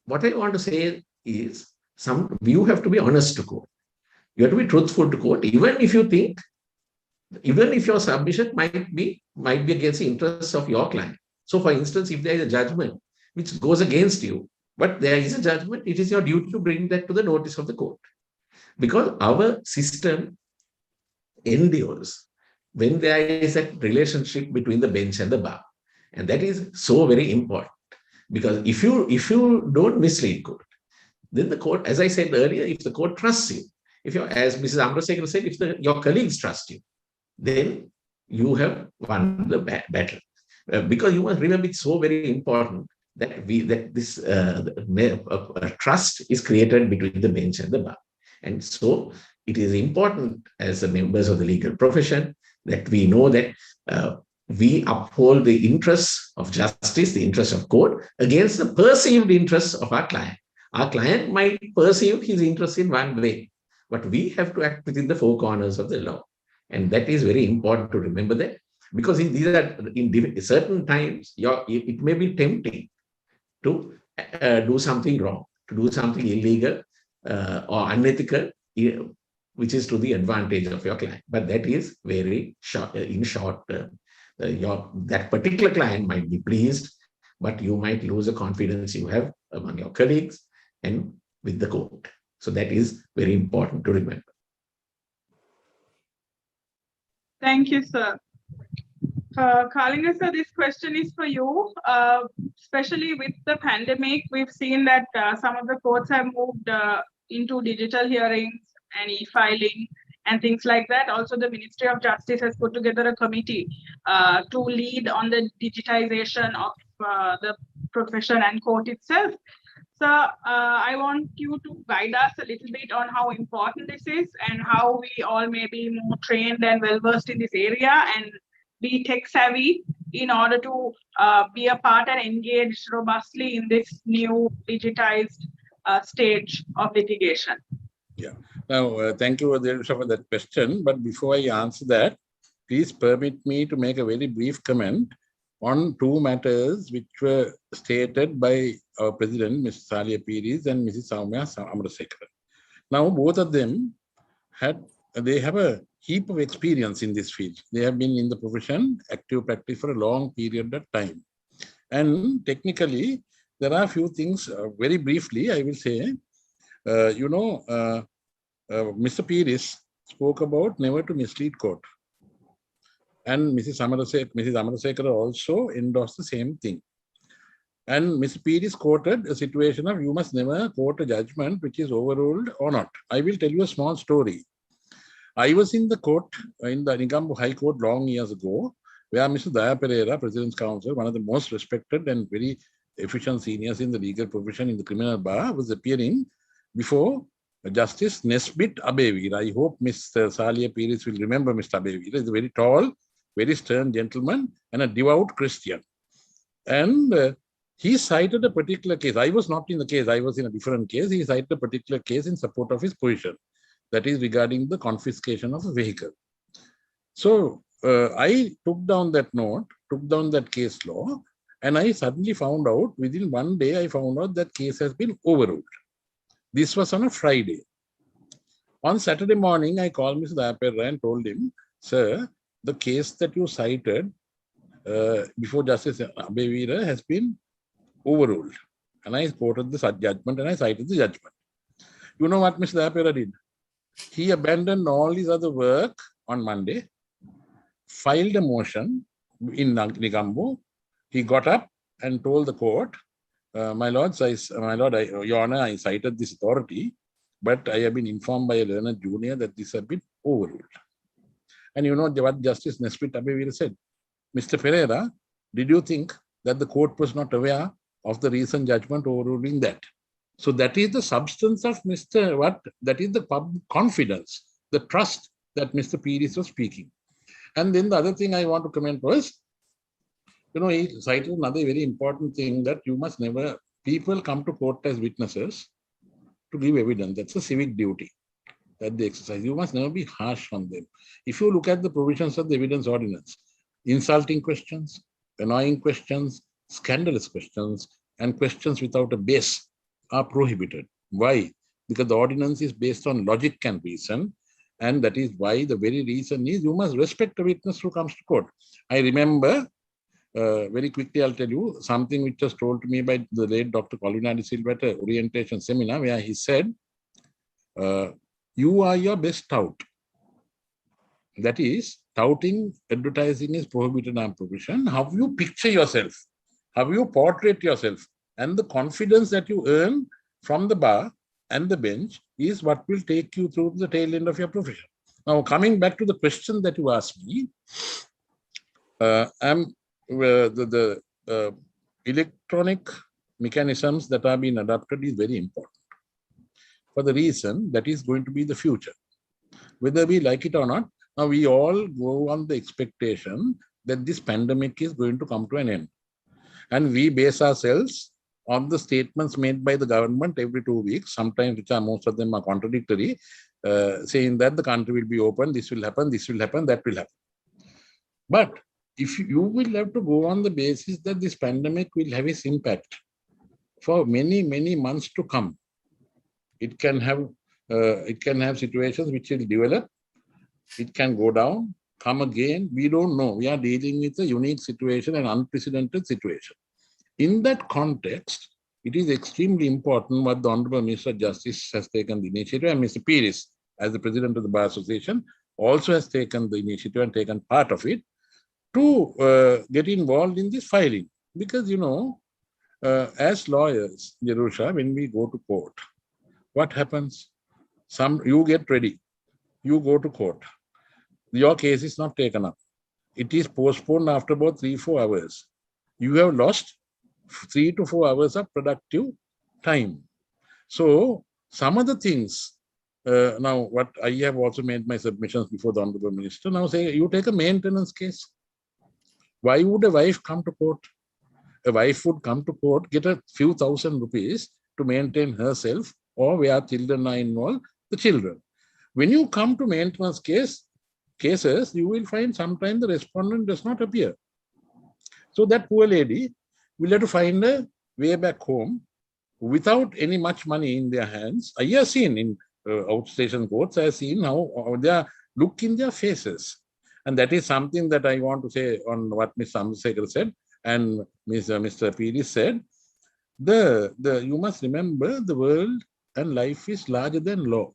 what I want to say is, you have to be honest to court. You have to be truthful to court, even if your submission might be against the interests of your client. So, for instance, if there is a judgment which goes against you, but there is a judgment, it is your duty to bring that to the notice of the court. Because our system endures when there is a relationship between the bench and the bar. And that is so very important. Because if you don't mislead court, then the court, as I said earlier, if the court trusts you, as Mrs. Amrasekar said, if your colleagues trust you, then you have won the battle. Because you must remember, it's so very important that this trust is created between the bench and the bar. And so it is important as the members of the legal profession that we know that we uphold the interests of justice, the interests of court, against the perceived interests of our client. Our client might perceive his interests in one way, but we have to act within the four corners of the law. And that is very important to remember that, because in certain times, it may be tempting to do something wrong, to do something illegal or unethical, which is to the advantage of your client. But that is very short, in short term. That particular client might be pleased, but you might lose the confidence you have among your colleagues and with the court. So that is very important to remember. Thank you, sir. Kalinga sir, this question is for you. Especially with the pandemic, we've seen that some of the courts have moved into digital hearings and e-filing and things like that. Also, the Ministry of Justice has put together a committee to lead on the digitization of the profession and court itself. So I want you to guide us a little bit on how important this is and how we all may be more trained and well-versed in this area and be tech savvy in order to be a part and engage robustly in this new digitized stage of litigation. Yeah. Now, thank you, Adelsha, for that question. But before I answer that, please permit me to make a very brief comment on two matters which were stated by our president, Ms. Salia Piris and Mrs. Soumya Amrasekar. Now, both of them have a heap of experience in this field. They have been in the profession, active practice for a long period of time. And technically, there are a few things, very briefly, I will say, Mr. Piris spoke about never to mislead court. And Mrs. Amrasekar also endorsed the same thing. And Mr. Piris quoted a situation of you must never quote a judgment which is overruled or not. I will tell you a small story. I was in the court, in the Negombo High Court long years ago, where Mr. Daya Pereira, President's Counsel, one of the most respected and very efficient seniors in the legal profession in the criminal bar, was appearing before Justice Nesbit Abevira. I hope Mr. Salia Piris will remember Mr. Abevira. He's a very tall, very stern gentleman and a devout Christian. And he cited a particular case. I was not in the case. I was in a different case. He cited a particular case in support of his position. That is regarding the confiscation of a vehicle. So I took down that note, took down that case law, and I suddenly found out, within one day, I found out that case has been overruled. This was on a Friday. On Saturday morning, I called Mr. Dapera and told him, sir, the case that you cited before Justice Abevira has been overruled. And I quoted the judgment and I cited the judgment. You know what Mr. Dapera did? He abandoned all his other work on Monday, filed a motion in Nigambo. He got up and told the court, my lord, Your Honor, I cited this authority, but I have been informed by a learned junior that this has been overruled. And you know what Justice Nesbitt Abevira said? Mr. Pereira, did you think that the court was not aware of the recent judgment overruling that? So that is the substance of that is the public confidence, the trust that Mr. Pires was speaking. And then the other thing I want to comment was, you know, he cited another very important thing, that you must never, people come to court as witnesses to give evidence. That's a civic duty that they exercise. You must never be harsh on them. If you look at the provisions of the evidence ordinance, insulting questions, annoying questions, scandalous questions, and questions without a base are prohibited. Why? Because the ordinance is based on logic and reason. And that is why the very reason is you must respect a witness who comes to court. I remember, very quickly I'll tell you, something which was told to me by the late Dr. Colvin De Silva at an orientation seminar, where he said, you are your best tout. That is, touting, advertising is prohibited on provision. How you picture yourself, how you portrait yourself, and the confidence that you earn from the bar and the bench is what will take you through the tail end of your profession. Now, coming back to the question that you asked me, the electronic mechanisms that are being adopted is very important for the reason that is going to be the future. Whether we like it or not, now we all go on the expectation that this pandemic is going to come to an end. And we base ourselves on the statements made by the government every 2 weeks, sometimes which are, most of them are contradictory, saying that the country will be open, this will happen, that will happen. But if you will have to go on the basis that this pandemic will have its impact for many, many months to come, it can have situations which will develop, it can go down, come again, we don't know. We are dealing with a unique situation, an unprecedented situation. In that context, it is extremely important what the Honorable Minister of Justice has taken the initiative, and Mr. Pires, as the President of the Bar Association, also has taken the initiative and taken part of it to get involved in this filing. Because, you know, as lawyers, Jerusha, when we go to court, what happens? You get ready, you go to court. Your case is not taken up. It is postponed after about 3-4 hours. You have lost 3 to 4 hours of productive time. So some of the things, now what I have also made my submissions before the Honorable Minister, now say you take a maintenance case. Why would a wife come to court? A wife would come to court, get a few thousand rupees to maintain herself, or where children are involved, the children. When you come to maintenance cases, you will find sometimes the respondent does not appear. So that poor lady will have to find a way back home without any much money in their hands. I have seen in outstation courts, I have seen how they look in their faces. And that is something that I want to say on what Ms. Samsekar said and Mr. Pires said. You must remember the world and life is larger than law.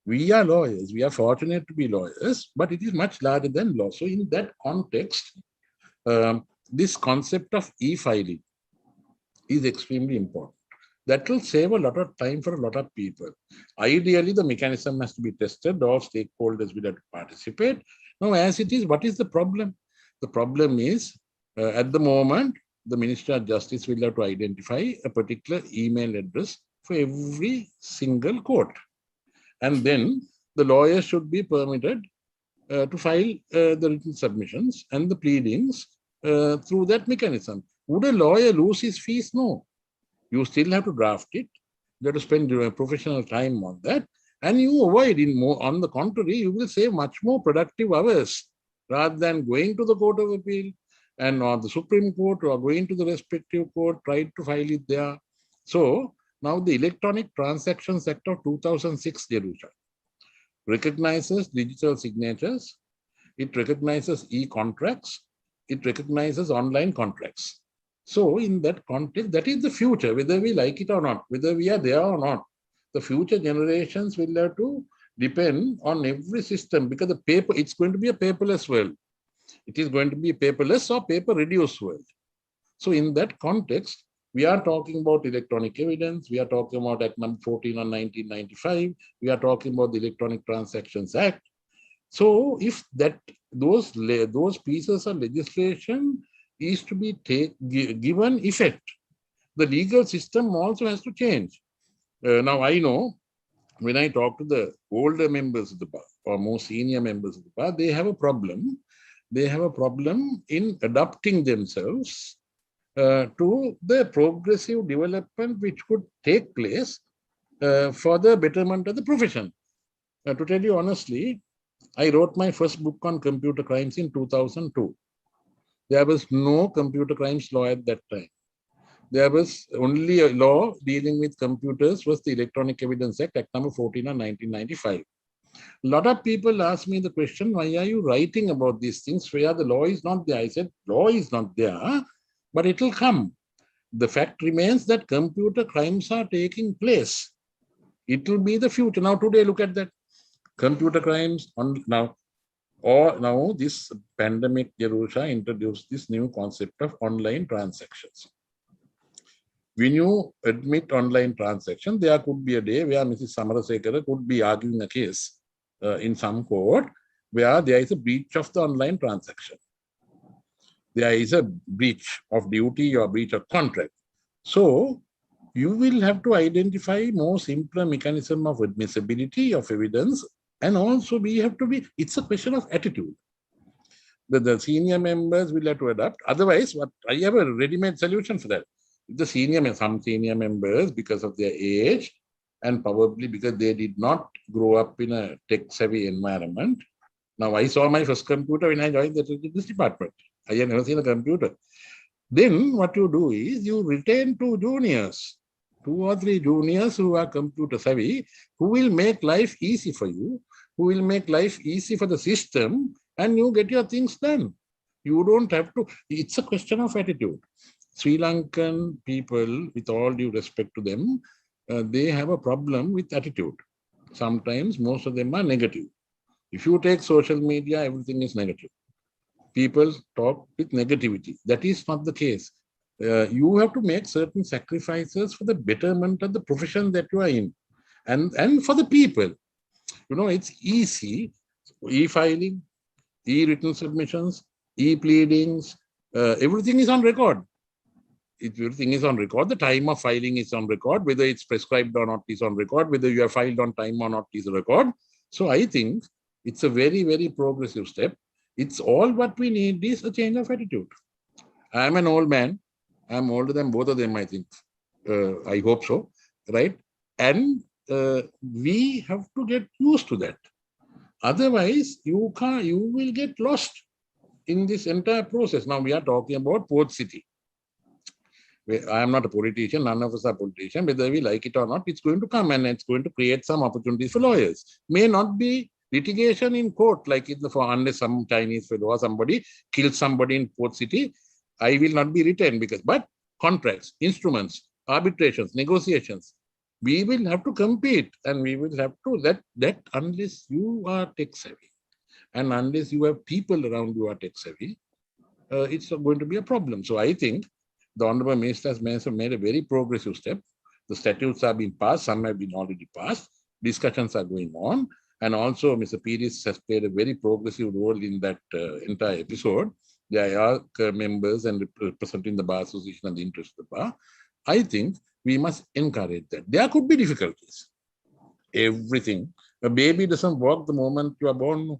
We are lawyers. We are fortunate to be lawyers, but it is much larger than law. So in that context, this concept of e-filing is extremely important. That will save a lot of time for a lot of people. Ideally, the mechanism has to be tested. All stakeholders will have to participate. Now, as it is, what is the problem? The problem is, at the moment, the Minister of Justice will have to identify a particular email address for every single court. And then the lawyer should be permitted to file the written submissions and the pleadings through that mechanism. Would a lawyer lose his fees? No. You still have to draft it. You have to spend professional time on that. And you avoid, on the contrary, you will save much more productive hours rather than going to the Court of Appeal and or the Supreme Court or going to the respective court, try to file it there. So now the Electronic Transactions Act of 2006, Jerusha, recognizes digital signatures, it recognizes e-contracts, it recognizes online contracts. So in that context, that is the future, whether we like it or not, whether we are there or not. The future generations will have to depend on every system because the paper, it's going to be a paperless world. It is going to be a paperless or paper-reduced world. So in that context, we are talking about electronic evidence. We are talking about Act number 14 on 1995. We are talking about the Electronic Transactions Act. So if those pieces of legislation is to be given effect, the legal system also has to change. Now I know when I talk to the older members of the bar or more senior members of the bar, they have a problem. They have a problem in adapting themselves to the progressive development which could take place for the betterment of the profession. To tell you honestly, I wrote my first book on computer crimes in 2002. There was no computer crimes law at that time. There was only a law dealing with computers was the Electronic Evidence Act, Act number 14 of 1995. A lot of people ask me the question, why are you writing about these things where the law is not there? I said, law is not there, but it will come. The fact remains that computer crimes are taking place. It will be the future. Now, today, look at that. Computer crimes now this pandemic, Jerusha, introduced this new concept of online transactions. When you admit online transaction, there could be a day where Mrs. Samarasekara could be arguing a case in some court where there is a breach of the online transaction. There is a breach of duty or breach of contract. So you will have to identify more simpler mechanism of admissibility of evidence. And also we have to be, it's a question of attitude. The senior members will have to adapt. Otherwise, I have a ready-made solution for that. Some senior members, because of their age and probably because they did not grow up in a tech-savvy environment. Now, I saw my first computer when I joined this department. I had never seen a computer. Then what you do is you retain 2 juniors, 2 or 3 juniors who are computer savvy, who will make life easy for you, who will make life easy for the system, and you get your things done. You don't have to, it's a question of attitude. Sri Lankan people, with all due respect to them, they have a problem with attitude. Sometimes most of them are negative. If you take social media, everything is negative. People talk with negativity. That is not the case. You have to make certain sacrifices for the betterment of the profession that you are in and for the people. You know, it's easy. E-filing, e-written submissions, e-pleadings, everything is on record. Everything is on record. The time of filing is on record. Whether it's prescribed or not is on record. Whether you are filed on time or not is a record. So I think it's a very, very progressive step. It's all what we need is a change of attitude. I'm an old man. I'm older than both of them, I think. I hope so, right? And we have to get used to that. Otherwise, you will get lost in this entire process. Now we are talking about Port City. I am not a politician, none of us are politicians. Whether we like it or not, it's going to come and it's going to create some opportunities for lawyers. May not be litigation in court, like unless some Chinese fellow or somebody kills somebody in Port City, I will not be retained but contracts, instruments, arbitrations, negotiations, we will have to compete and we will have to that unless you are tech savvy and unless you have people around you are tech savvy, it's going to be a problem. So I think the Honorable Minister has made a very progressive step. The statutes are being passed, some have been already passed, discussions are going on. And also, Mr. Pires has played a very progressive role in that entire episode. There are members and representing the Bar Association and the interest of the Bar. I think we must encourage that. There could be difficulties. Everything. A baby doesn't walk the moment you are born.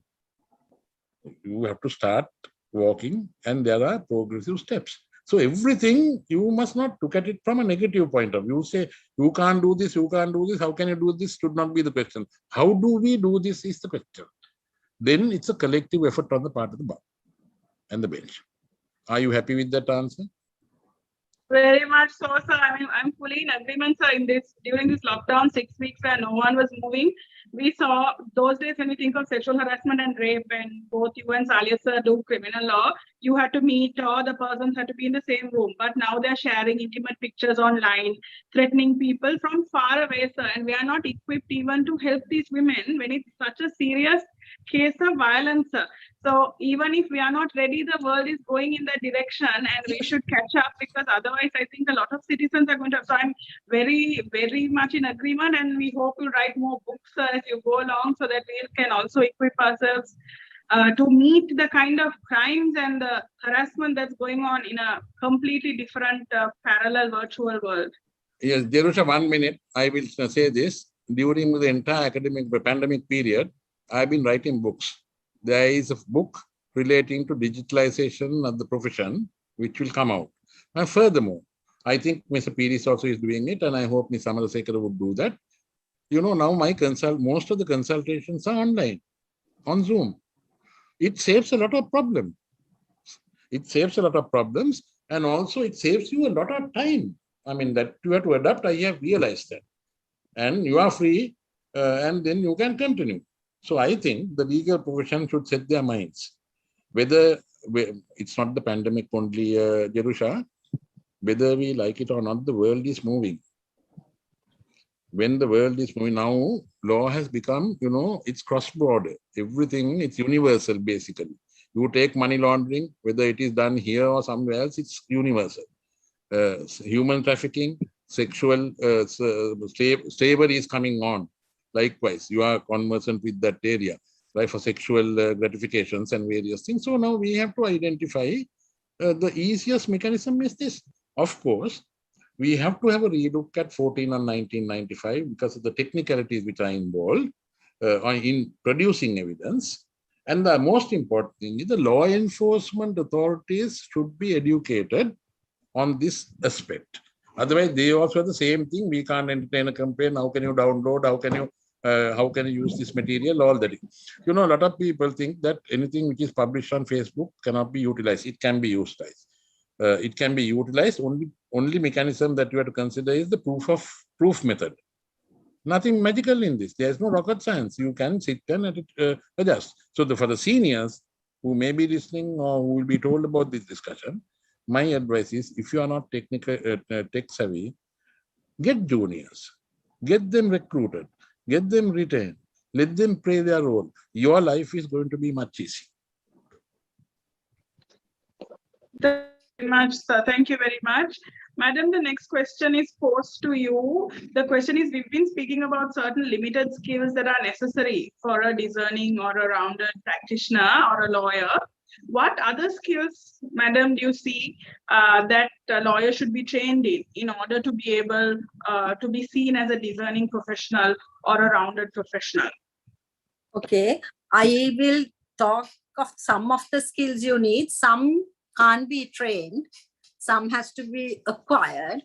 You have to start walking, and there are progressive steps. So everything, you must not look at it from a negative point of view. Say, you can't do this, you can't do this, how can you do this should not be the question. How do we do this is the question. Then it's a collective effort on the part of the bar and the bench. Are you happy with that answer? Very much so, sir. I mean, I'm fully in agreement, sir. During this lockdown, 6 weeks where no one was moving, we saw those days when we think of sexual harassment and rape, and both you and Salia sir do criminal law, you had to meet, or the persons had to be in the same room. But now they're sharing intimate pictures online, threatening people from far away, sir. And we are not equipped even to help these women when it's such a serious case of violence, sir. So even if we are not ready, the world is going in that direction, and we should catch up, because otherwise I think a lot of citizens are going to have. So I'm very, very much in agreement, and we hope you write more books as you go along, so that we can also equip ourselves to meet the kind of crimes and the harassment that's going on in a completely different parallel virtual world. Yes, Jerusha, 1 minute. I will say this. During the entire pandemic period, I've been writing books. There is a book relating to digitalization of the profession, which will come out. And furthermore, I think Mr. Piris also is doing it, and I hope Ms. Amalasekara would do that. You know, now most of the consultations are online, on Zoom. It saves a lot of problems. It saves a lot of problems, and also it saves you a lot of time. I mean, that you have to adapt, I have realized that. And you are free, and then you can continue. So I think the legal profession should set their minds. Whether it's not the pandemic only, Jerusha, whether we like it or not, the world is moving. When the world is moving now, law has become, you know, it's cross-border. Everything, it's universal, basically. You take money laundering, whether it is done here or somewhere else, it's universal. Human trafficking, sexual slavery is coming on. Likewise, you are conversant with that area, right, for sexual gratifications and various things. So now we have to identify the easiest mechanism is this. Of course, we have to have a relook at 14 and 1995 because of the technicalities which are involved in producing evidence. And the most important thing is the law enforcement authorities should be educated on this aspect. Otherwise, they also have the same thing. We can't entertain a complaint. How can you download? How can you use this material? All that. You know, a lot of people think that anything which is published on Facebook cannot be utilized. It can be utilized. It can be utilized. Only mechanism that you have to consider is the proof method. Nothing magical in this. There is no rocket science. You can sit and adjust. So for the seniors who may be listening or who will be told about this discussion, my advice is, if you are not technical, tech savvy, get juniors, get them recruited, get them retained, let them play their role. Your life is going to be much easier. Thank you very much, sir. Thank you very much. Madam, the next question is posed to you. The question is, we've been speaking about certain limited skills that are necessary for a discerning or a rounded practitioner or a lawyer. What other skills, madam, do you see that a lawyer should be trained in order to be able to be seen as a discerning professional or a rounded professional? Okay, I will talk of some of the skills you need. Some can't be trained. Some has to be acquired.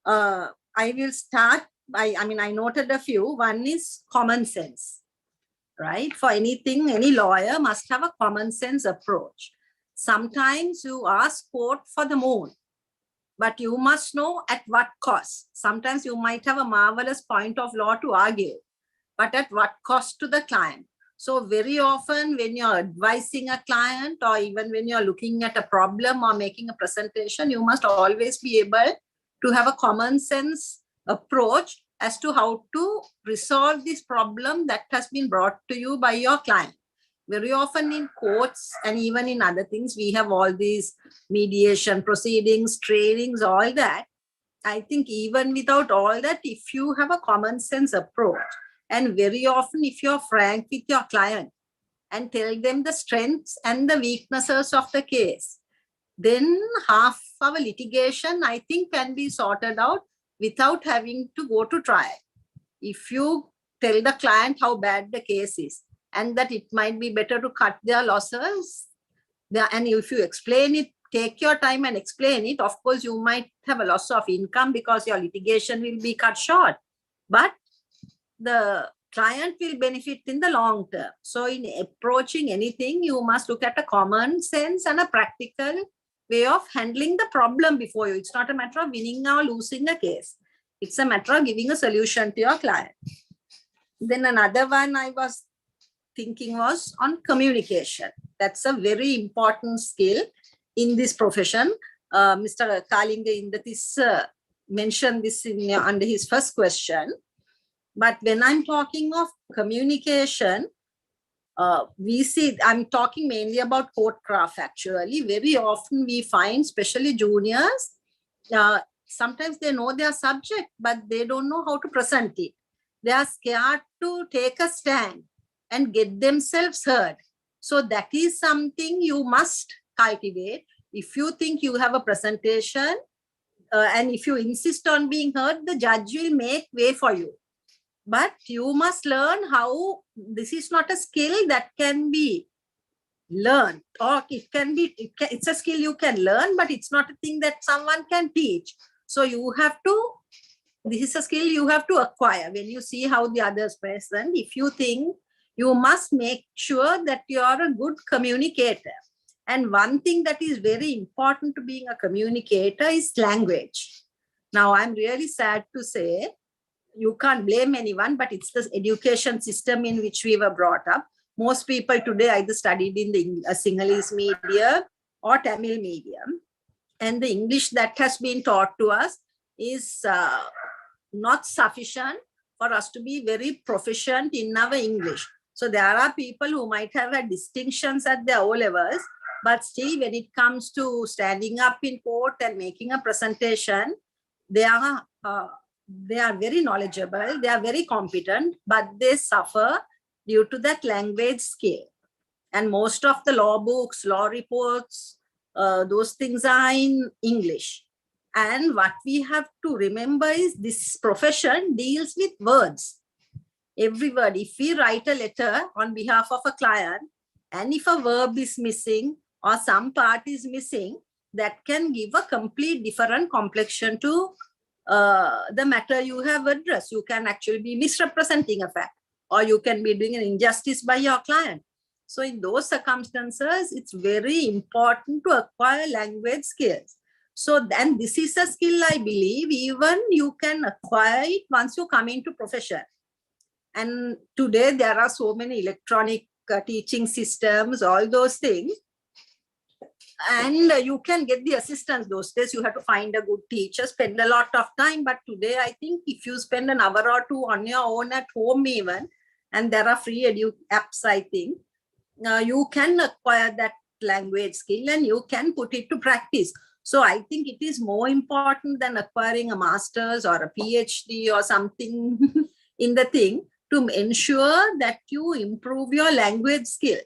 I will start by, I noted a few. One is common sense, right? For anything, any lawyer must have a common sense approach. Sometimes you ask court for the moon, but you must know at what cost. Sometimes you might have a marvelous point of law to argue, but at what cost to the client? So very often when you're advising a client, or even when you're looking at a problem or making a presentation, you must always be able to have a common sense approach as to how to resolve this problem that has been brought to you by your client. Very often in courts and even in other things, we have all these mediation proceedings, trainings, all that. I think even without all that, if you have a common sense approach, and very often if you're frank with your client and tell them the strengths and the weaknesses of the case, then half our litigation, I think, can be sorted out without having to go to trial. If you tell the client how bad the case is and that it might be better to cut their losses. And if you explain it, take your time and explain it, of course, you might have a loss of income because your litigation will be cut short. But the client will benefit in the long term. So in approaching anything, you must look at a common sense and a practical way of handling the problem before you. It's not a matter of winning or losing a case. It's a matter of giving a solution to your client. Then another one I was thinking was on communication. That's a very important skill in this profession. Mr. Kalinga Indatis mentioned this under his first question. But when I'm talking of communication, we see, I'm talking mainly about Codecraft actually. Very often we find, especially juniors, sometimes they know their subject, but they don't know how to present it. They are scared to take a stand and get themselves heard. So that is something you must cultivate. If you think you have a presentation and if you insist on being heard, the judge will make way for you. But you must learn how, this is not a skill that can be learned, or it can be, it's a skill you can learn, but it's not a thing that someone can teach. So you have to, this is a skill you have to acquire. When you see how the others present, if you think, you must make sure that you are a good communicator. And one thing that is very important to being a communicator is language. Now, I'm really sad to say, you can't blame anyone, but it's the education system in which we were brought up. Most people today either studied in the Sinhalese medium or Tamil medium. And the English that has been taught to us is not sufficient for us to be very proficient in our English. So there are people who might have had distinctions at their O-levels, but still when it comes to standing up in court and making a presentation, they are very knowledgeable, they are very competent, but they suffer due to that language skill. And most of the law books, law reports, those things are in English. And what we have to remember is this profession deals with words. Every word, if we write a letter on behalf of a client, and if a verb is missing or some part is missing, that can give a complete different complexion to the matter you have addressed. You can actually be misrepresenting a fact, or you can be doing an injustice by your client. So in those circumstances, it's very important to acquire language skills. So then this is a skill, I believe, even you can acquire it once you come into profession. And today there are so many electronic teaching systems, all those things. And you can get the assistance. Those days you have to find a good teacher, spend a lot of time. But today I think if you spend an hour or two on your own at home even, and there are free apps, I think, you can acquire that language skill and you can put it to practice. So I think it is more important than acquiring a master's or a PhD or something in the thing, to ensure that you improve your language skill.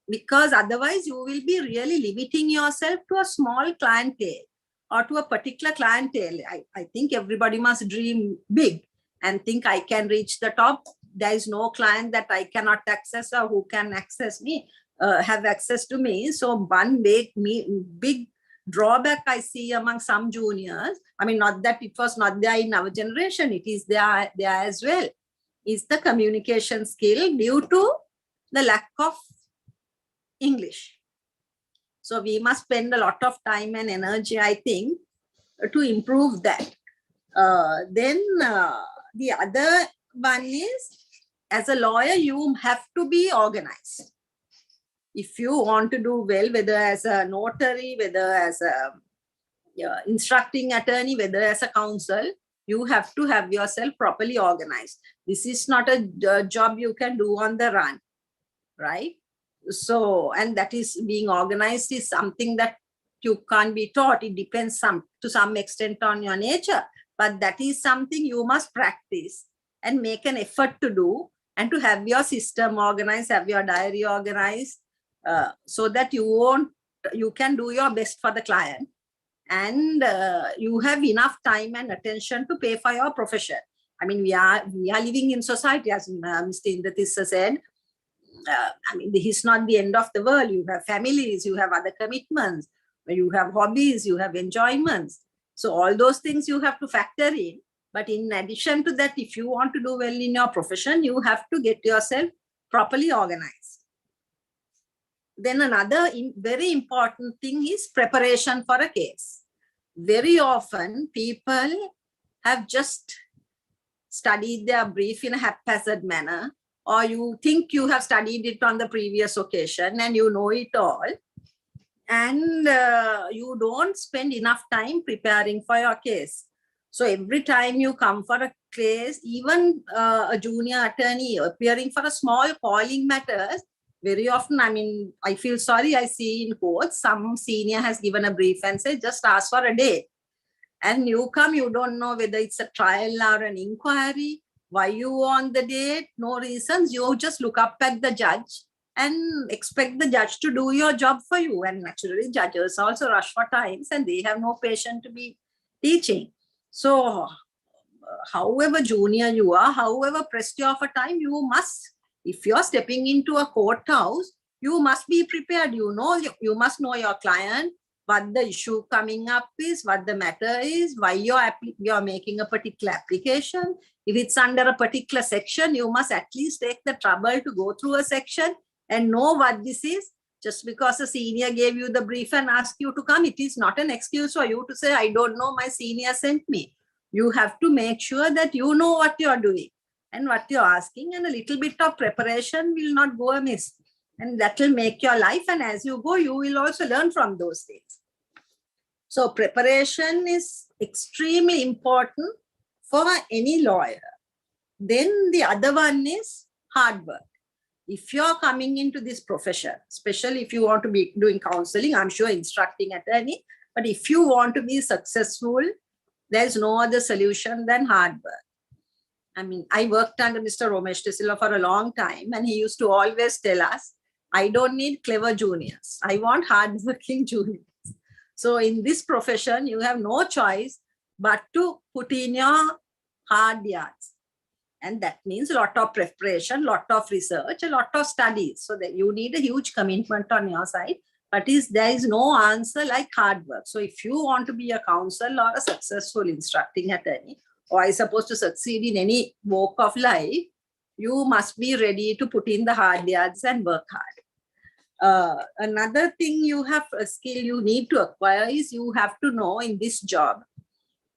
Because otherwise you will be really limiting yourself to a small clientele or to a particular clientele. I think everybody must dream big and think I can reach the top. There is no client that I cannot access or who can access me, have access to me. So one big drawback I see among some juniors, I mean, not that it was not there in our generation, it is there as well, is the communication skill due to the lack of English. So we must spend a lot of time and energy, I think, to improve that. Then the other one is, as a lawyer, you have to be organized. If you want to do well, whether as a notary, whether as a instructing attorney, whether as a counsel, you have to have yourself properly organized. This is not a job you can do on the run, right? So, and that is, being organized is something that you can't be taught. It depends to some extent on your nature, but that is something you must practice and make an effort to do, and to have your system organized, have your diary organized, so that you can do your best for the client, and you have enough time and attention to pay for your profession. I mean, we are living in society, as Mr. Indatissa said. I mean, this is not the end of the world. You have families, you have other commitments, you have hobbies, you have enjoyments. So all those things you have to factor in. But in addition to that, if you want to do well in your profession, you have to get yourself properly organized. Then another very important thing is preparation for a case. Very often people have just studied their brief in a haphazard manner, or you think you have studied it on the previous occasion and you know it all, and you don't spend enough time preparing for your case. So every time you come for a case, even a junior attorney appearing for a small calling matters, very often, I mean, I feel sorry, I see in courts, some senior has given a brief and said, just ask for a date. And you come, you don't know whether it's a trial or an inquiry, why you want the date, no reasons. You just look up at the judge and expect the judge to do your job for you. And naturally, judges also rush for times and they have no patience to be teaching. So, however junior you are, however pressed you are for time, you must, if you're stepping into a courthouse, you must be prepared. You know, you must know your client, what the issue coming up is, what the matter is, why you're making a particular application. If it's under a particular section, you must at least take the trouble to go through a section and know what this is. Just because a senior gave you the brief and asked you to come, it is not an excuse for you to say, I don't know, my senior sent me. You have to make sure that you know what you're doing and what you're asking, and a little bit of preparation will not go amiss. And that will make your life, and as you go, you will also learn from those things. So preparation is extremely important for any lawyer. Then the other one is hard work. If you're coming into this profession, especially if you want to be doing counseling, I'm sure instructing attorney, but if you want to be successful, there's no other solution than hard work. I mean, I worked under Mr. Romesh De Silva for a long time, and he used to always tell us, I don't need clever juniors. I want hardworking juniors. So in this profession, you have no choice but to put in your hard yards. And that means a lot of preparation, lot of research, a lot of studies. So that you need a huge commitment on your side. But there is no answer like hard work. So if you want to be a counsel or a successful instructing attorney, or I suppose to succeed in any walk of life, you must be ready to put in the hard yards and work hard. Another thing you have, a skill you need to acquire is you have to know in this job,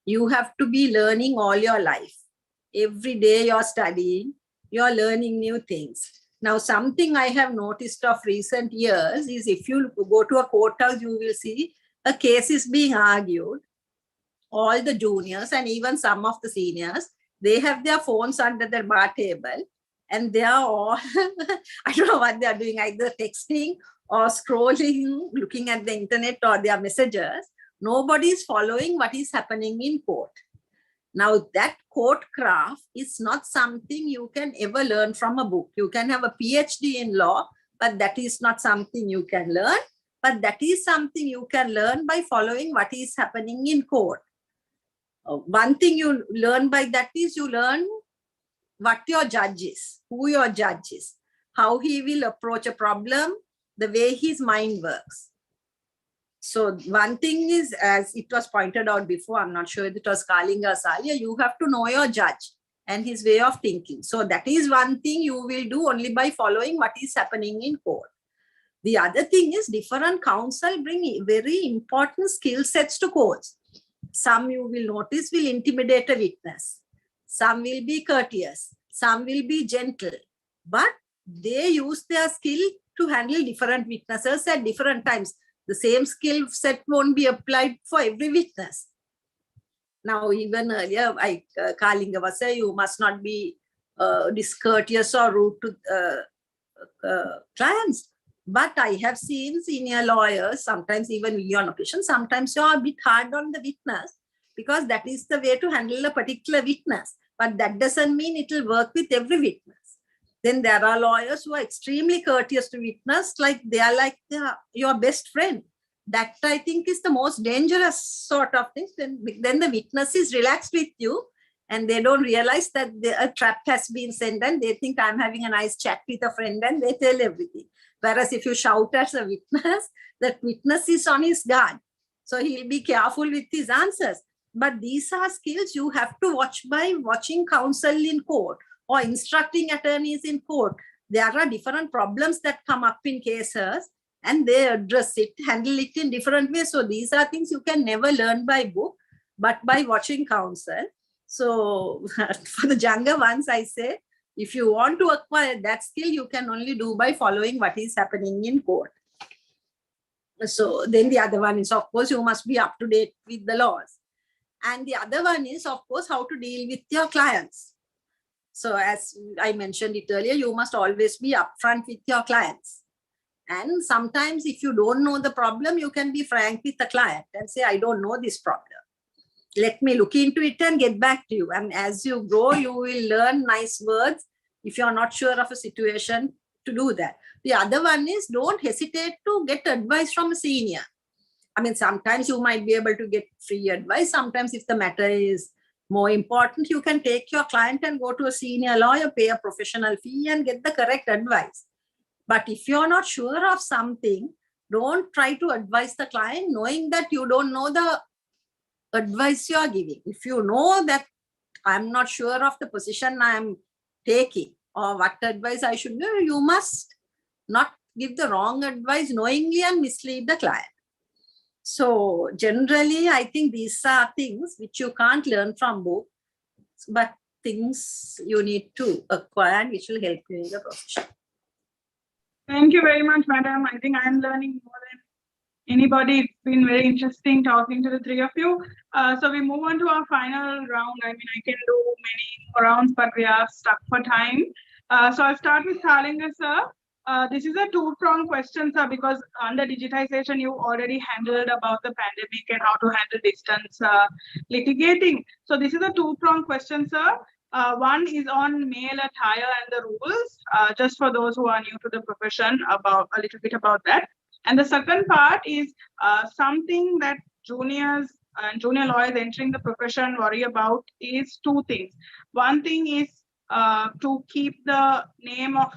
you have to be learning all your life. Every day you're studying, you're learning new things. Now, something I have noticed of recent years is if you go to a courthouse, you will see a case is being argued. All the juniors and even some of the seniors, they have their phones under their bar table and they are all, I don't know what they are doing, either texting or scrolling, looking at the internet or their messages. Nobody is following what is happening in court. Now, that Codecraft is not something you can ever learn from a book. You can have a PhD in law, but that is not something you can learn. But that is something you can learn by following what is happening in court. One thing you learn by that is you learn what your judge is, who your judge is, how he will approach a problem, the way his mind works. So one thing is, as it was pointed out before, I'm not sure if it was Kalinga or Salia, you have to know your judge and his way of thinking. So that is one thing you will do only by following what is happening in court. The other thing is different counsel bring very important skill sets to courts. Some you will notice will intimidate a witness. Some will be courteous. Some will be gentle. But they use their skill to handle different witnesses at different times. The same skill set won't be applied for every witness. Now, even earlier, Kalinga was saying you must not be discourteous or rude to clients. But I have seen senior lawyers, sometimes even we on occasion, sometimes you are a bit hard on the witness because that is the way to handle a particular witness. But that doesn't mean it will work with every witness. Then there are lawyers who are extremely courteous to witness, like they are like your best friend. That I think is the most dangerous sort of thing. Then the witness is relaxed with you and they don't realize that a trap has been sent and they think I'm having a nice chat with a friend and they tell everything. Whereas if you shout at a witness, that witness is on his guard. So he'll be careful with his answers. But these are skills you have to watch by watching counsel in court or instructing attorneys in court. There are different problems that come up in cases and they address it, handle it in different ways. So these are things you can never learn by book, but by watching counsel. So for the younger ones, I say, if you want to acquire that skill, you can only do by following what is happening in court. So then the other one is, of course, you must be up to date with the laws. And the other one is, of course, how to deal with your clients. So as I mentioned it earlier, you must always be upfront with your clients. And sometimes if you don't know the problem, you can be frank with the client and say, I don't know this problem. Let me look into it and get back to you. And as you grow, you will learn nice words if you're not sure of a situation to do that. The other one is, don't hesitate to get advice from a senior. I mean, sometimes you might be able to get free advice. Sometimes if the matter is more important, you can take your client and go to a senior lawyer, pay a professional fee and get the correct advice. But if you're not sure of something, don't try to advise the client knowing that you don't know the advice you are giving. If you know that I'm not sure of the position I'm taking or what advice I should give, you must not give the wrong advice knowingly and mislead the client. So generally, I think these are things which you can't learn from books, but things you need to acquire and which will help you in the profession. Thank you very much, madam. I think I'm learning more than anybody. It's been very interesting talking to the three of you. So we move on to our final round. I mean, I can do many more rounds, but we are stuck for time. So I'll start with Salinga, sir. This is a two-pronged question, sir, because under digitization, you already handled about the pandemic and how to handle distance litigating. So this is a two-pronged question, sir. One is on male attire and the rules, just for those who are new to the profession, about a little bit about that. And the second part is something that juniors and junior lawyers entering the profession worry about is two things. One thing is to keep the name of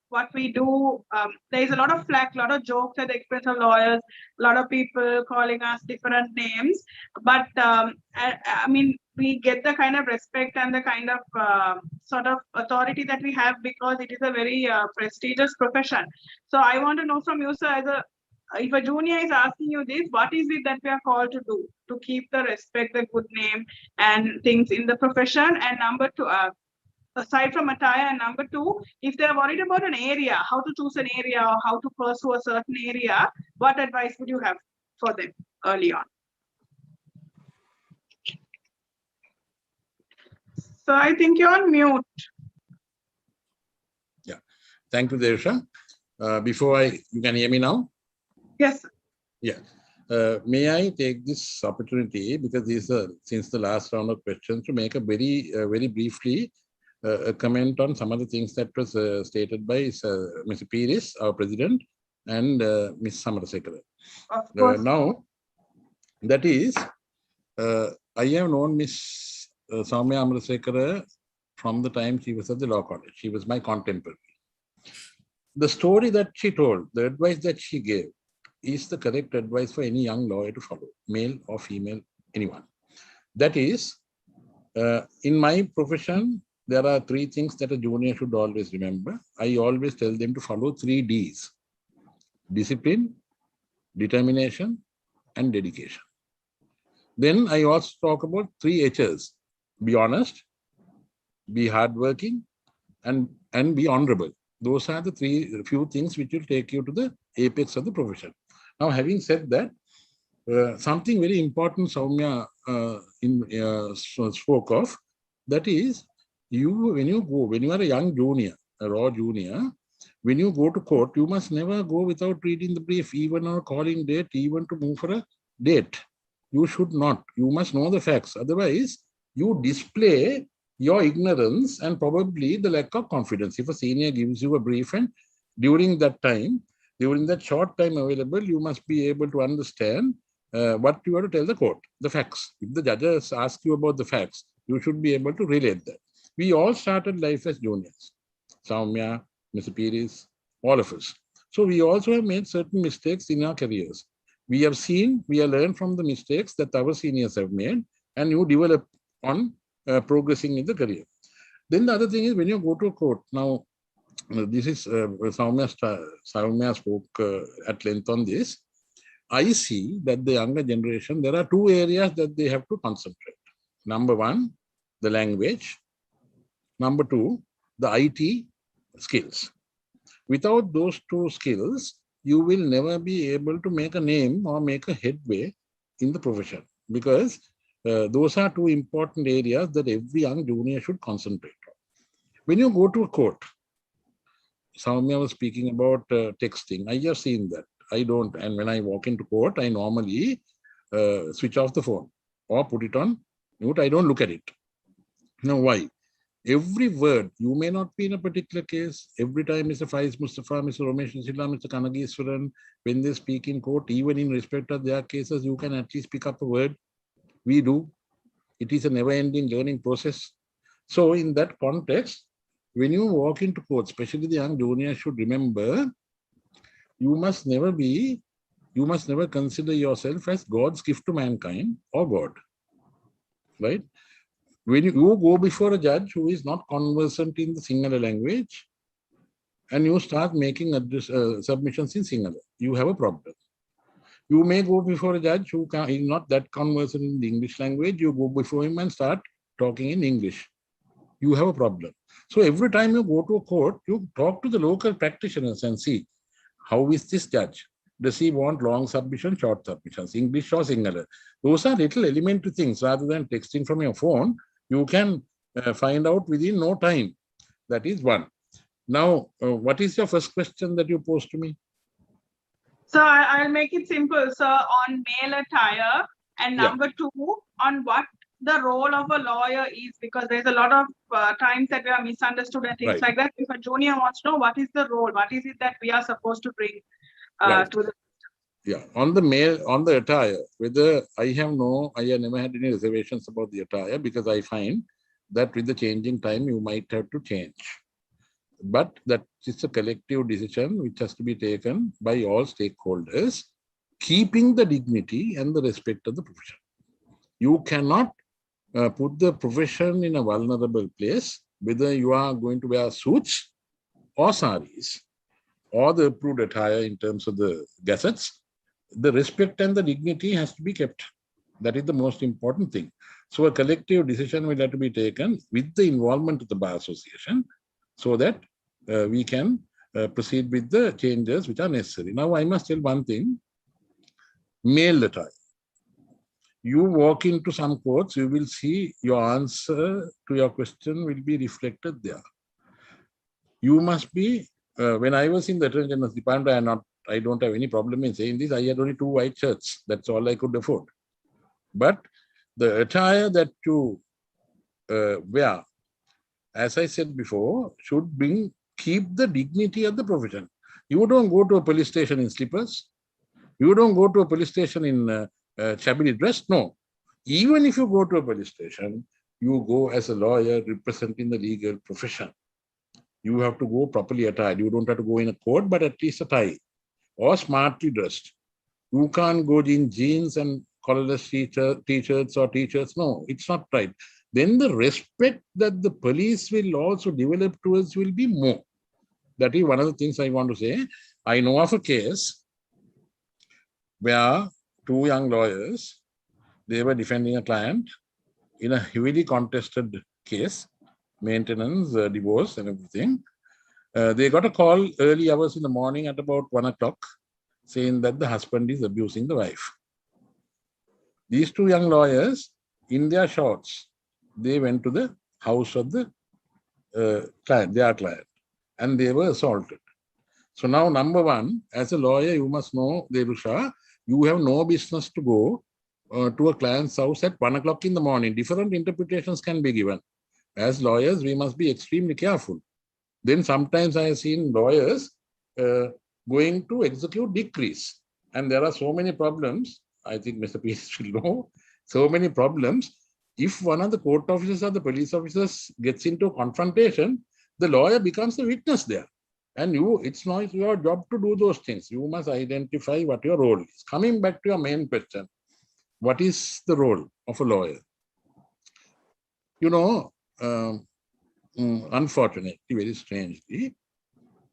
what we do. There is a lot of flack, a lot of jokes at the expense of lawyers, a lot of people calling us different names. But I mean, we get the kind of respect and the kind of sort of authority that we have because it is a very prestigious profession. So I want to know from you, sir, as if a junior is asking you this, what is it that we are called to do to keep the respect, the good name and things in the profession? And number two, aside from attire, and number two, if they're worried about an area, how to choose an area or how to pursue a certain area, what advice would you have for them early on? So I think you're on mute. Yeah, thank you, Dersha. You can hear me now? Yes. Yeah. May I take this opportunity, because this is since the last round of questions, to make a very briefly a comment on some of the things that was stated by Mr. Piris, our president, and Ms. Samarasekara. Now, that is, I have known Ms. Soumya Amarasekara from the time she was at the law college. She was my contemporary. The story that she told, the advice that she gave, is the correct advice for any young lawyer to follow, male or female, anyone. That is, in my profession, there are three things that a junior should always remember. I always tell them to follow 3 Ds: discipline, determination, and dedication. Then I also talk about 3 H's: be honest, be hardworking, and be honorable. Those are the few things which will take you to the apex of the profession. Now, having said that, something very important Soumya spoke of, that is, when you are a young junior, a raw junior, when you go to court, you must never go without reading the brief, even on a calling date, even to move for a date. You should not. You must know the facts. Otherwise, you display your ignorance and probably the lack of confidence. If a senior gives you a brief and during that time, during that short time available, you must be able to understand what you are to tell the court, the facts. If the judges ask you about the facts, you should be able to relate that. We all started life as juniors. Soumya, Mr. Piris, all of us. So we also have made certain mistakes in our careers. We have seen, we have learned from the mistakes that our seniors have made, and you develop on progressing in the career. Then the other thing is when you go to a court, now this is Soumya spoke at length on this. I see that the younger generation, there are two areas that they have to concentrate. Number one, the language. Number two, the IT skills. Without those two skills, you will never be able to make a name or make a headway in the profession, because those are two important areas that every young junior should concentrate on. When you go to a court, Soumya was speaking about texting. I have seen that. I don't. And when I walk into court, I normally switch off the phone or put it on mute. I don't look at it. Now, why? Every word, you may not be in a particular case. Every time Mr. Faiz Mustafa, Mr. Ramesh Silla, Mr. Kanagiswaran, when they speak in court, even in respect of their cases, you can at least pick up a word. We do. It is a never-ending learning process. So in that context, when you walk into court, especially the young junior should remember, you must never consider yourself as God's gift to mankind or God, right? When you go before a judge who is not conversant in the Sinhala language and you start making submissions in Sinhala, you have a problem. You may go before a judge who is not that conversant in the English language, you go before him and start talking in English. You have a problem. So every time you go to a court, you talk to the local practitioners and see, how is this judge? Does he want long submissions, short submissions, English or Sinhala? Those are little elementary things. Rather than texting from your phone, you can find out within no time. That is one. Now, what is your first question that you posed to me? So I'll make it simple. So on male attire, and number two, on what the role of a lawyer is, because there's a lot of times that we are misunderstood and things like that. If a junior wants to know what is the role, what is it that we are supposed to bring to the on the attire, whether I have never had any reservations about the attire, because I find that with the changing time, you might have to change. But that is a collective decision which has to be taken by all stakeholders, keeping the dignity and the respect of the profession. You cannot put the profession in a vulnerable place, whether you are going to wear suits or saris or the approved attire in terms of the gazettes. The respect and the dignity has to be kept. That is the most important thing. So a collective decision will have to be taken with the involvement of the Bar Association so that we can proceed with the changes which are necessary. Now, I must tell one thing. Male attire. You walk into some courts, you will see your answer to your question will be reflected there. You must be, when I was in the Attorney General's Department, I don't have any problem in saying this. I had only 2 white shirts. That's all I could afford. But the attire that you wear, as I said before, should keep the dignity of the profession. You don't go to a police station in slippers. You don't go to a police station in shabbily dressed. No. Even if you go to a police station, you go as a lawyer representing the legal profession. You have to go properly attired. You don't have to go in a coat, but at least a tie or smartly dressed. You can't go in jeans and collarless t-shirts or t-shirts. No, it's not right. Then the respect that the police will also develop towards will be more. That is one of the things I want to say. I know of a case where 2 young lawyers, they were defending a client in a heavily contested case, maintenance, divorce and everything. They got a call early hours in the morning at about 1 o'clock saying that the husband is abusing the wife. These 2 young lawyers, in their shorts, they went to the house of the client, their client, and they were assaulted. So now, number one, as a lawyer, you must know, Derusha, you have no business to go to a client's house at 1 o'clock in the morning. Different interpretations can be given. As lawyers, we must be extremely careful. Then sometimes I have seen lawyers going to execute decrees. And there are so many problems. I think Mr. P. should know. So many problems. if one of the court officers or the police officers gets into a confrontation, the lawyer becomes the witness there. And it's not your job to do those things. You must identify what your role is. Coming back to your main question, what is the role of a lawyer? You know, unfortunately, very strangely,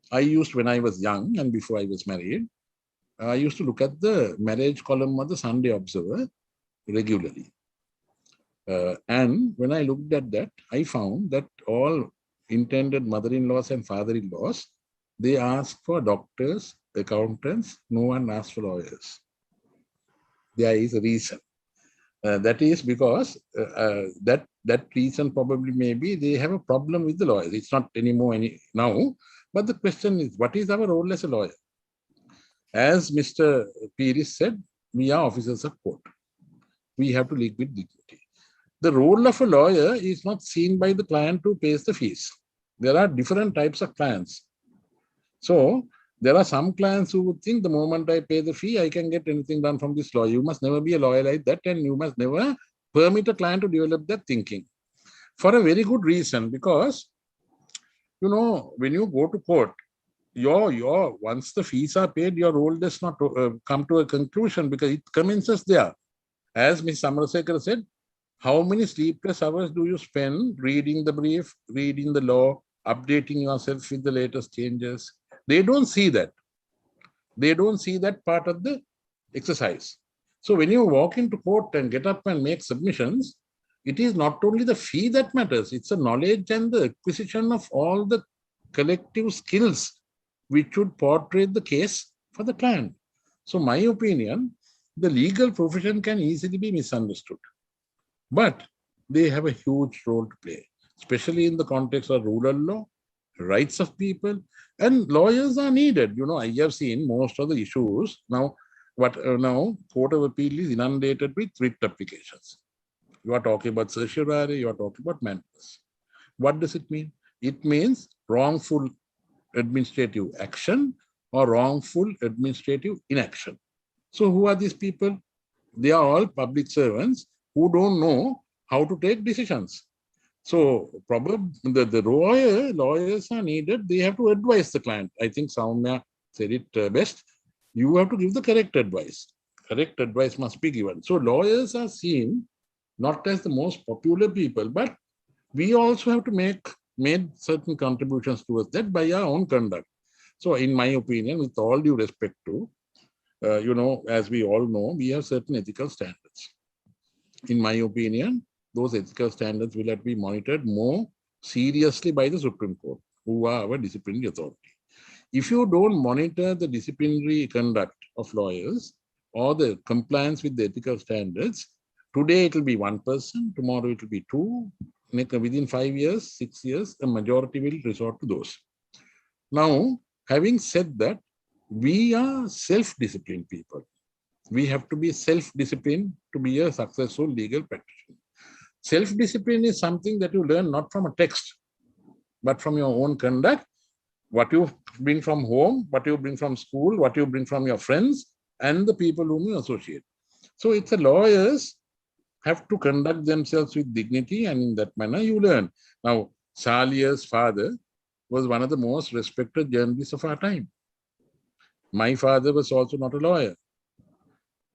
when I was young and before I was married, I used to look at the marriage column of the Sunday Observer regularly. And when I looked at that, I found that all intended mother-in-laws and father-in-laws, they ask for doctors, accountants, no one asks for lawyers. There is a reason. That is because that reason probably maybe they have a problem with the lawyers. It's not anymore now. But the question is, what is our role as a lawyer? As Mr. Pires said, we are officers of court. We have to live with dignity. The role of a lawyer is not seen by the client who pays the fees. There are different types of clients. So there are some clients who would think the moment I pay the fee, I can get anything done from this lawyer. You must never be a lawyer like that, and you must never permit a client to develop that thinking. For a very good reason, because, you know, when you go to court, once the fees are paid, your role does not come to a conclusion because it commences there. As Ms. Samarasekar said, how many sleepless hours do you spend reading the brief, reading the law, updating yourself with the latest changes? They don't see that. They don't see that part of the exercise. So when you walk into court and get up and make submissions, it is not only the fee that matters, it's the knowledge and the acquisition of all the collective skills which should portray the case for the client. So my opinion, the legal profession can easily be misunderstood, but they have a huge role to play, especially in the context of rural law, rights of people, and lawyers are needed. You know, I have seen most of the issues now. Now Court of Appeal is inundated with writ applications. You are talking about certiorari, you are talking about mandamus. What does it mean? It means wrongful administrative action or wrongful administrative inaction. So who are these people? They are all public servants who don't know how to take decisions. So probably the lawyers are needed. They have to advise the client. I think Soumya said it best. You have to give the correct advice. Correct advice must be given. So lawyers are seen not as the most popular people, but we also have to make certain contributions towards that by our own conduct. So in my opinion, with all due respect to, you know, as we all know, we have certain ethical standards. In my opinion, those ethical standards will have to be monitored more seriously by the Supreme Court, who are our disciplinary authority. If you don't monitor the disciplinary conduct of lawyers or the compliance with the ethical standards, today it will be one person, tomorrow it will be two, within 5 years, 6 years, the majority will resort to those. Now, having said that, we are self-disciplined people. We have to be self-disciplined to be a successful legal practitioner. Self-discipline is something that you learn not from a text, but from your own conduct, what you bring from home, what you bring from school, what you bring from your friends, and the people whom you associate. So it's the lawyers have to conduct themselves with dignity, and in that manner you learn. Now, Salia's father was one of the most respected journalists of our time. My father was also not a lawyer.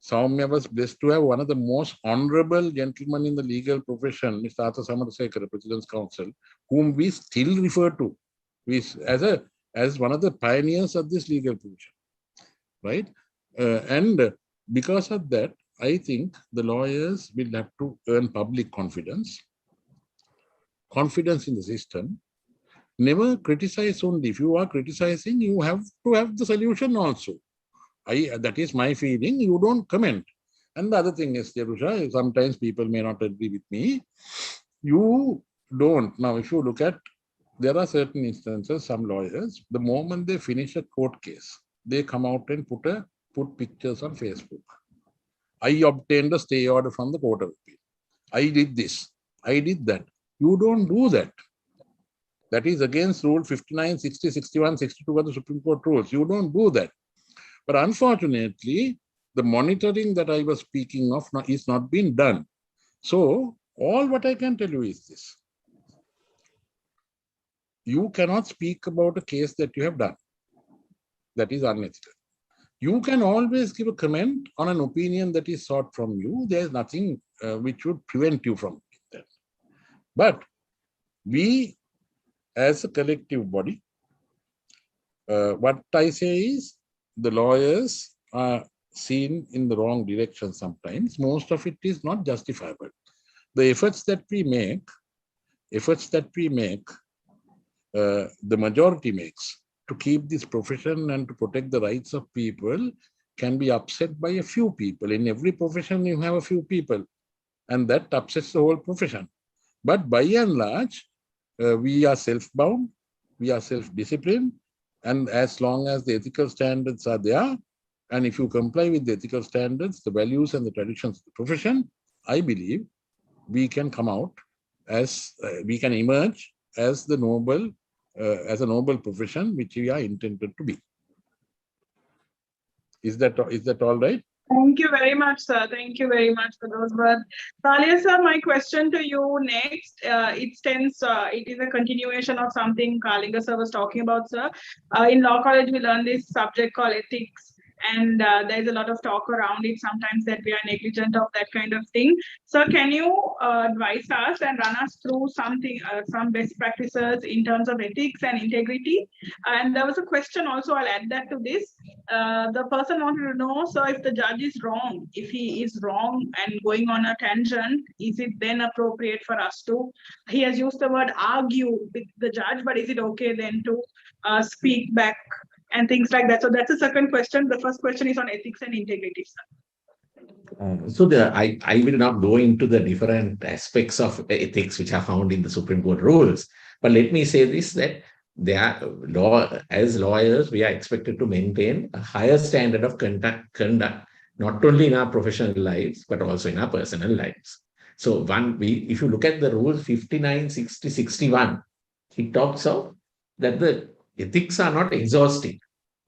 Soumya was blessed to have one of the most honorable gentlemen in the legal profession, Mr. Arthur Samarasekara, President's Counsel, whom we still refer to as one of the pioneers of this legal profession, right? And because of that, I think the lawyers will have to earn public confidence in the system. Never criticize only. If you are criticizing, you have to have the solution also. That is my feeling. You don't comment. And the other thing is, Jerusha, sometimes people may not agree with me. You don't. Now, if you look at, there are certain instances, some lawyers, the moment they finish a court case, they come out and put pictures on Facebook. I obtained a stay order from the Court of Appeal. I did this. I did that. You don't do that. That is against Rule 59, 60, 61, 62 of the Supreme Court rules. You don't do that. But unfortunately, the monitoring that I was speaking of is not being done. So All what I can tell you is this. You cannot speak about a case that you have done. That is unethical. You can always give a comment on an opinion that is sought from you. There is nothing which would prevent you from that. But we, as a collective body, what I say is the lawyers are seen in the wrong direction sometimes. Most of it is not justifiable. The efforts that we make, the majority makes to keep this profession and to protect the rights of people can be upset by a few people. In every profession, you have a few people, and that upsets the whole profession. But by and large, we are self-bound, we are self-disciplined, and as long as the ethical standards are there, and if you comply with the ethical standards, the values and the traditions of the profession, I believe we can come out as, we can emerge as the noble, as a noble profession which we are intended to be. Is that all right? Thank you very much, sir. Thank you very much for those words. Talia, sir, my question to you next, it is a continuation of something Kalinga sir was talking about, sir. In law college, we learned this subject called ethics. And there's a lot of talk around it sometimes that we are negligent of that kind of thing. So can you advise us and run us through something, some best practices in terms of ethics and integrity? And there was a question also, I'll add that to this. The person wanted to know, so if the judge is wrong, if he is wrong and going on a tangent, is it then appropriate for us to, he has used the word argue with the judge, but is it okay then to speak back and things like that? So that's the second question. The first question is on ethics and integrity, sir. I will not go into the different aspects of ethics which are found in the Supreme Court rules. But let me say this, that as lawyers, we are expected to maintain a higher standard of conduct, not only in our professional lives, but also in our personal lives. So if you look at the rules 59, 60, 61, it talks of that the ethics are not exhaustive.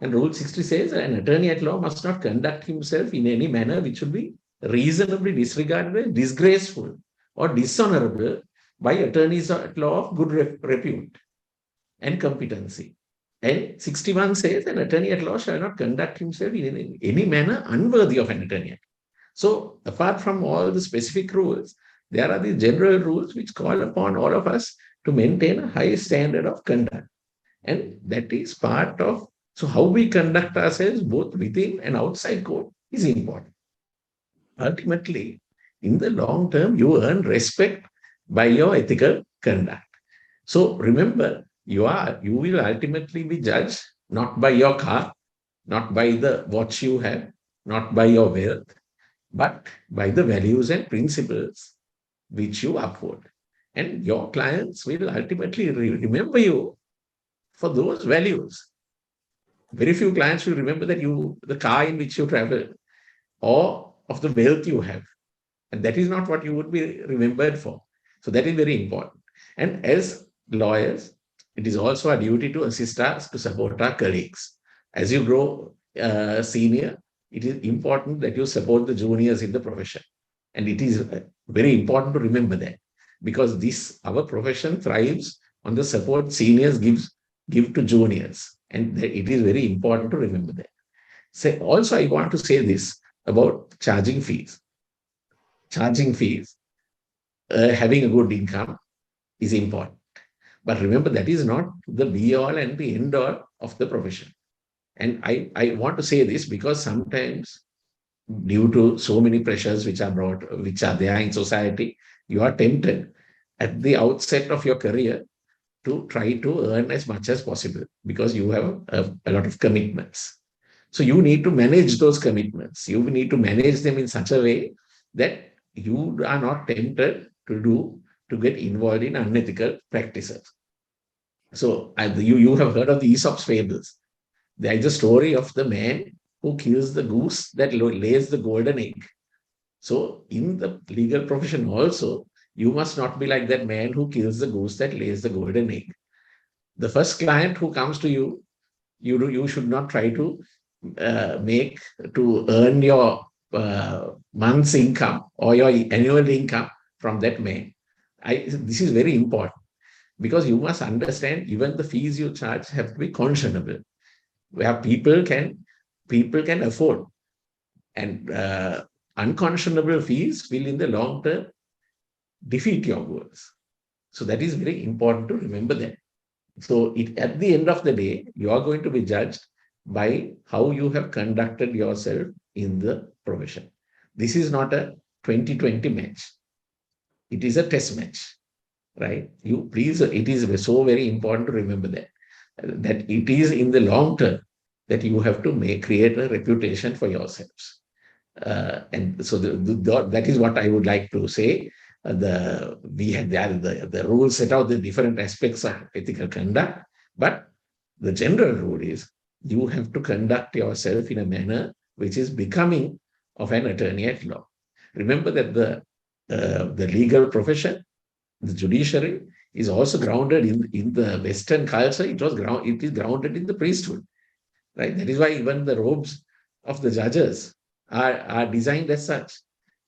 And Rule 60 says an attorney at law must not conduct himself in any manner which would be reasonably disregarded, disgraceful, or dishonorable by attorneys at law of good repute and competency. And 61 says an attorney at law shall not conduct himself in any manner unworthy of an attorney. So apart from all the specific rules, there are the general rules which call upon all of us to maintain a high standard of conduct. And that is part of, so how we conduct ourselves both within and outside court is important. Ultimately, in the long term, you earn respect by your ethical conduct. So remember, you will ultimately be judged not by your car, not by the watch you have, not by your wealth, but by the values and principles which you uphold. And your clients will ultimately remember you for those values. Very few clients will remember that the car in which you travel or of the wealth you have. And that is not what you would be remembered for. So that is very important. And as lawyers, it is also our duty to assist us to support our colleagues. As you grow senior, it is important that you support the juniors in the profession. And it is very important to remember that, because our profession thrives on the support seniors give to juniors. And it is very important to remember that. So also, I want to say this about charging fees. Charging fees, having a good income is important. But remember, that is not the be-all and the end-all of the profession. And I want to say this because sometimes, due to so many pressures which are there in society, you are tempted at the outset of your career to try to earn as much as possible because you have a lot of commitments. So you need to manage those commitments. You need to manage them in such a way that you are not tempted to get involved in unethical practices. So you have heard of the Aesop's fables. There is a story of the man who kills the goose that lays the golden egg. So in the legal profession also, you must not be like that man who kills the goose that lays the golden egg. The first client who comes to you, you should not try to earn your month's income or your annual income from that man. This is very important, because you must understand even the fees you charge have to be conscionable, where people can afford. And unconscionable fees will in the long term defeat your goals. So that is very important to remember that. So at the end of the day, you are going to be judged by how you have conducted yourself in the profession. This is not a 2020 match. It is a test match, right? It is so very important to remember that it is in the long term that you have to create a reputation for yourselves. And so that is what I would like to say. The rules set out the different aspects of ethical conduct, but the general rule is you have to conduct yourself in a manner which is becoming of an attorney at law. Remember that the legal profession, the judiciary, is also grounded in the Western culture. It is grounded in the priesthood, right? That is why even the robes of the judges are designed as such,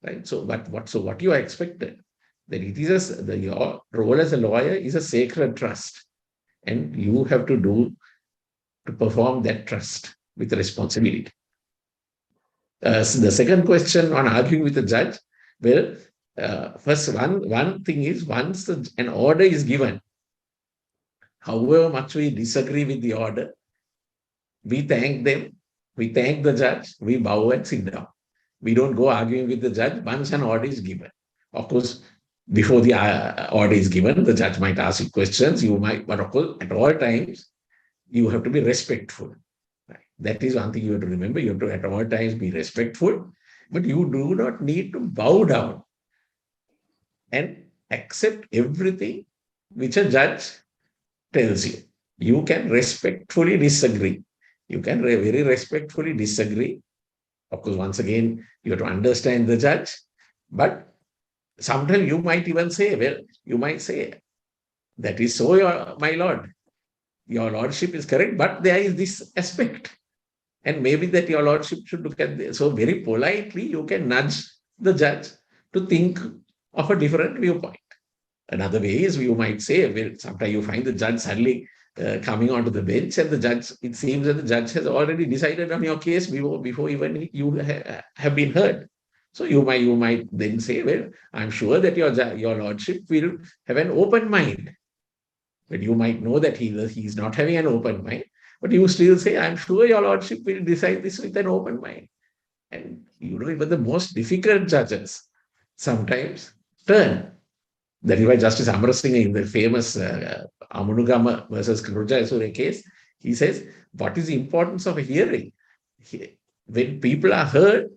right? So what you are expected, that it is your role as a lawyer is a sacred trust, and you have to perform that trust with responsibility. So the second question on arguing with the judge, well, first one thing is, once an order is given, however much we disagree with the order, we thank them, we thank the judge, we bow and sit down. We don't go arguing with the judge once an order is given. Of course, before the order is given, the judge might ask you questions, but of course, at all times, you have to be respectful. Right? That is one thing you have to remember. You have to at all times be respectful, but you do not need to bow down and accept everything which a judge tells you. You can respectfully disagree. You can very respectfully disagree. Of course, once again, you have to understand the judge, but sometimes you might even say, that is so, my lord. Your lordship is correct, but there is this aspect. And maybe that your lordship should look at this. So very politely, you can nudge the judge to think of a different viewpoint. Another way is you might say, sometimes you find the judge suddenly coming onto the bench, and it seems that the judge has already decided on your case before even you have been heard. So you might then say, I'm sure that your lordship will have an open mind. But you might know that he's not having an open mind, but you still say, I'm sure your lordship will decide this with an open mind. And even the most difficult judges sometimes turn. That is why Justice Amarasinghe, in the famous Amunugama versus Krujayasure case, he says, what is the importance of a hearing? When people are heard,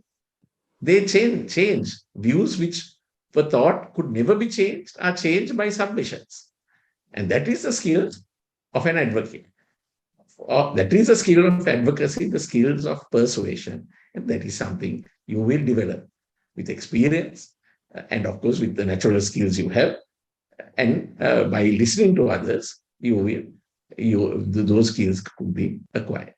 they change. Views which were thought could never be changed are changed by submissions. And that is the skill of an advocate. That is the skill of advocacy, the skills of persuasion. And that is something you will develop with experience and, of course, with the natural skills you have. And by listening to others, those skills could be acquired.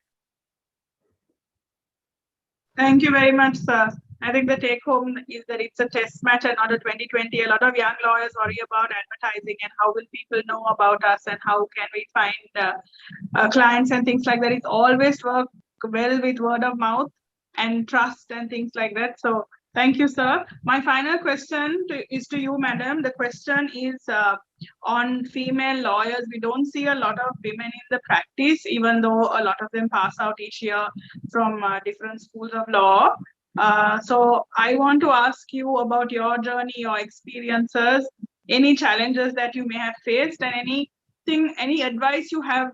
Thank you very much, sir. I think the take home is that it's a test match and not a 2020. A lot of young lawyers worry about advertising and how will people know about us and how can we find clients and things like that. It's always worked well with word of mouth and trust and things like that. So thank you, sir. My final question is to you, madam. The question is on female lawyers. We don't see a lot of women in the practice, even though a lot of them pass out each year from different schools of law. So I want to ask you about your journey, your experiences, any challenges that you may have faced, and any advice you have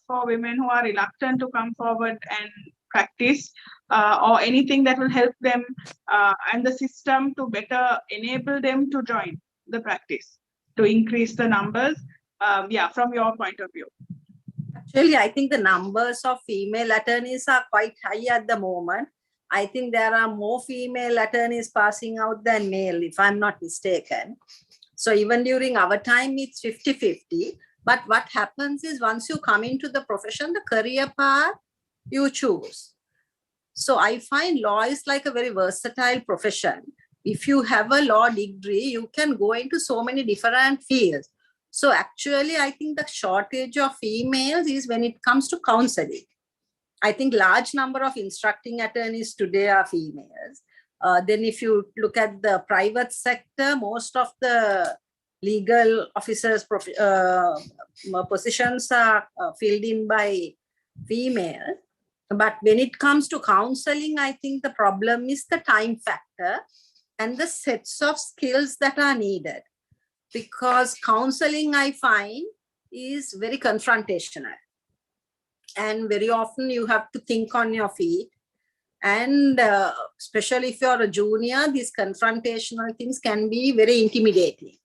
for women who are reluctant to come forward and practice, or anything that will help them and the system to better enable them to join the practice, to increase the numbers, from your point of view. Actually, I think the numbers of female attorneys are quite high at the moment. I think there are more female attorneys passing out than male, if I'm not mistaken. So even during our time, it's 50-50. But what happens is once you come into the profession, the career path you choose. So I find law is like a very versatile profession. if you have a law degree, you can go into so many different fields. So actually, I think the shortage of females is when it comes to counseling. I think large number of instructing attorneys today are females. Then if you look at the private sector, most of the legal officers positions are filled in by female. But when it comes to counseling, I think the problem is the time factor and the sets of skills that are needed. Because counseling, I find, is very confrontational. And very often you have to think on your feet. And especially if you're a junior, these confrontational things can be very intimidating.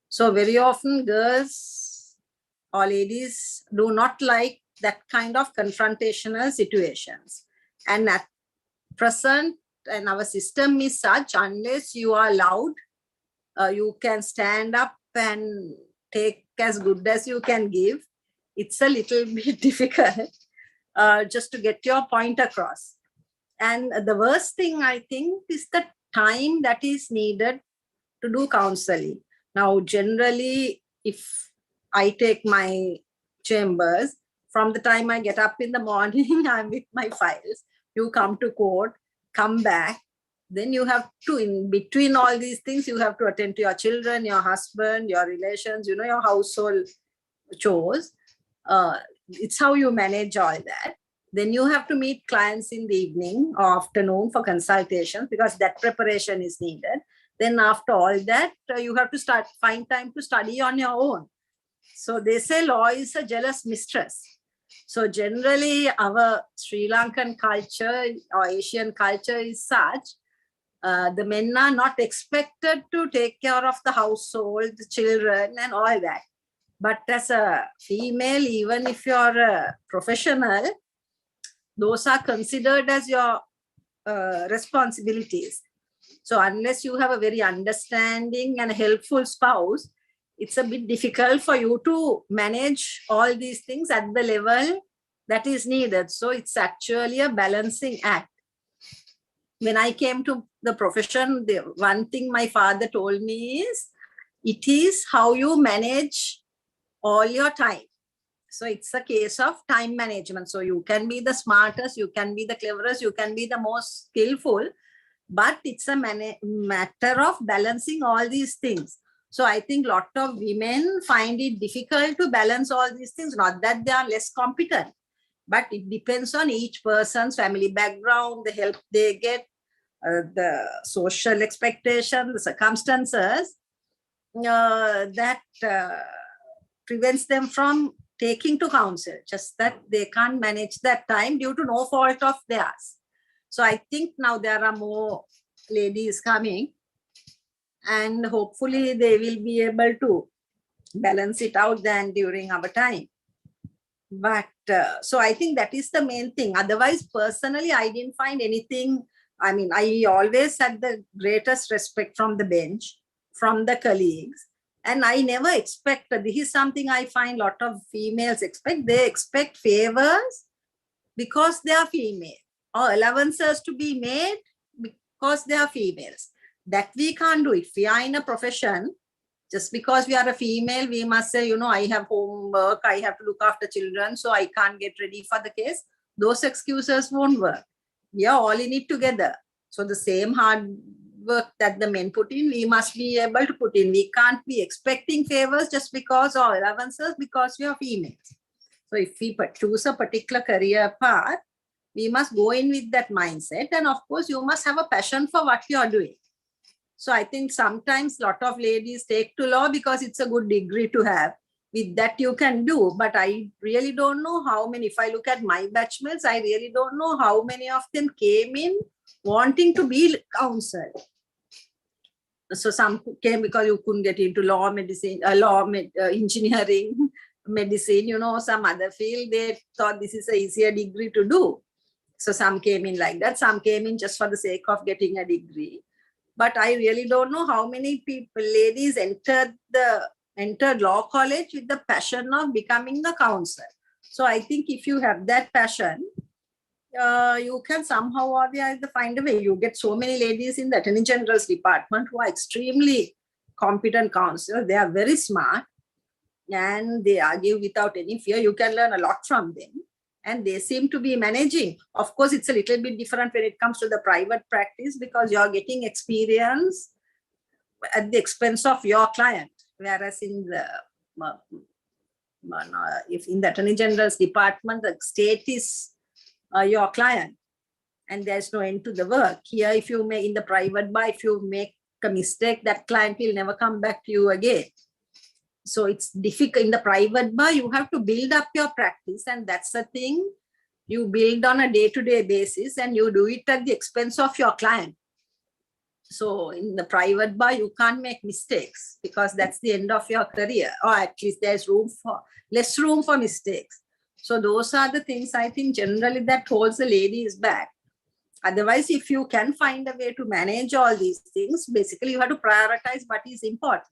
So very often girls or ladies do not like that kind of confrontational situations. And at present, and our system is such, unless you are loud, you can stand up and take as good as you can give. It's a little bit difficult just to get your point across. And the worst thing, I think, is the time that is needed to do counseling. Now, generally, if I take my chambers, from the time I get up in the morning, I'm with my files. You come to court, come back. Then you have to, in between all these things, you have to attend to your children, your husband, your relations, your household chores. It's how you manage all that. Then you have to meet clients in the evening or afternoon for consultations because that preparation is needed. Then after all that, you have to find time to study on your own. So they say law is a jealous mistress. So generally our Sri Lankan culture or Asian culture is such, the men are not expected to take care of the household, the children and all that. But as a female, even if you're a professional, those are considered as your responsibilities. So unless you have a very understanding and helpful spouse, it's a bit difficult for you to manage all these things at the level that is needed. So it's actually a balancing act. When I came to the profession, the one thing my father told me is, it is how you manage all your time. So it's a case of time management. So you can be the smartest, you can be the cleverest, you can be the most skillful, but it's a matter of balancing all these things. So I think a lot of women find it difficult to balance all these things. Not that they are less competent, but it depends on each person's family background, the help they get, the social expectations, the circumstances that prevents them from taking to counsel, just that they can't manage that time due to no fault of theirs. So I think now there are more ladies coming and hopefully they will be able to balance it out than during our time. But so I think that is the main thing. Otherwise, personally, I didn't find anything. I mean, I always had the greatest respect from the bench, from the colleagues. And I never expected, this is something I find a lot of females expect. They expect favors because they are female, or allowances to be made because they are females. That we can't do. If we are in a profession, just because we are a female, we must say, I have homework, I have to look after children, so I can't get ready for the case. Those excuses won't work. We are all in it together. So the same hard work that the men put in, we must be able to put in. We can't be expecting favors just because, or allowances because we are females. So if we choose a particular career path, we must go in with that mindset. And of course, you must have a passion for what you are doing. So I think sometimes a lot of ladies take to law because it's a good degree to have. With that you can do. But I really don't know how many, if I look at my batchmates, I really don't know how many of them came in wanting to be counsel. So some came because you couldn't get into law, medicine, engineering, medicine, some other field. They thought this is an easier degree to do. So some came in like that. Some came in just for the sake of getting a degree. But I really don't know how many people, ladies, entered law college with the passion of becoming a counsel. So I think if you have that passion, you can somehow or the other find a way. You get so many ladies in the Attorney General's department who are extremely competent counselors. They are very smart and they argue without any fear. You can learn a lot from them. And they seem to be managing. Of course, it's a little bit different when it comes to the private practice because you're getting experience at the expense of your client. Whereas in the if in the Attorney General's department, the state is your client and there's no end to the work. Here, if you make in the private bar, if you make a mistake, that client will never come back to you again. So it's difficult. In the private bar, you have to build up your practice, and that's the thing you build on a day-to-day basis, and you do it at the expense of your client. So in the private bar, you can't make mistakes because that's the end of your career, or at least there's less room for mistakes. So those are the things I think generally that holds the ladies back. Otherwise, if you can find a way to manage all these things, basically you have to prioritize what is important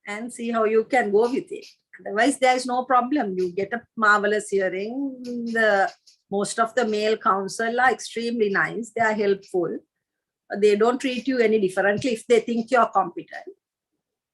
and see how you can go with it. Otherwise, there is no problem. You get a marvelous hearing. Most of the male counsel are extremely nice. They are helpful. They don't treat you any differently if they think you're competent.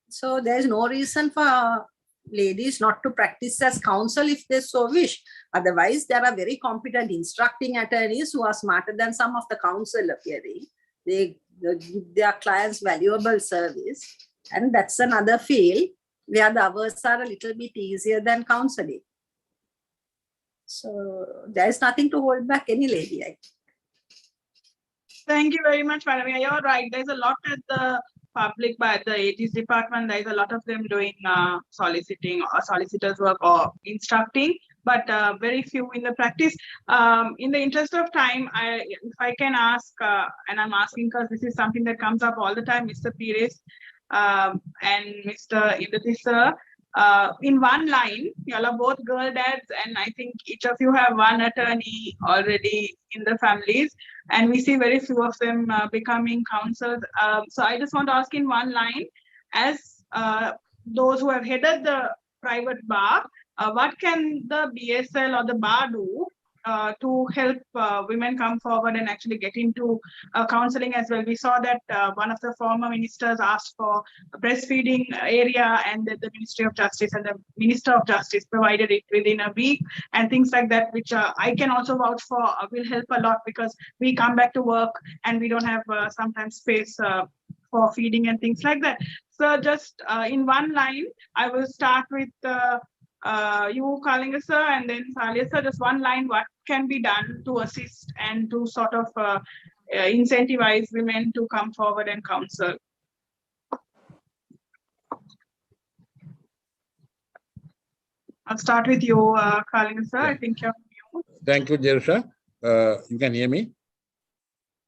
So there is no reason for ladies not to practice as counsel if they so wish. Otherwise, there are very competent instructing attorneys who are smarter than some of the counsel appearing. They give their clients valuable service. And that's another field where the hours are a little bit easier than counseling. So there's nothing to hold back any lady, I think. Thank you very much, Madam. You're right. There's a lot at the public, by the AG's department. There's a lot of them doing soliciting or solicitors work or instructing, but very few in the practice. In the interest of time, if I can ask, and I'm asking because this is something that comes up all the time, Mr. Pires and Mr. Indati sir, in one line, you all are both girl dads, and I think each of you have one attorney already in the families, and we see very few of them becoming counsels. So I just want to ask in one line, as those who have headed the private bar, what can the BSL or the bar do to help women come forward and actually get into counseling as well? We saw that one of the former ministers asked for a breastfeeding area, and the Ministry of Justice and the Minister of Justice provided it within a week, and things like that, which I can also vouch for will help a lot, because we come back to work and we don't have sometimes space for feeding and things like that. So just in one line, I will start with you, Kalinga sir, and then Salia sir, just one line, what can be done to assist and to sort of incentivize women to come forward and counsel? I'll start with you, Kalinga sir. I think you're mute. Thank you, Jerusha. You can hear me?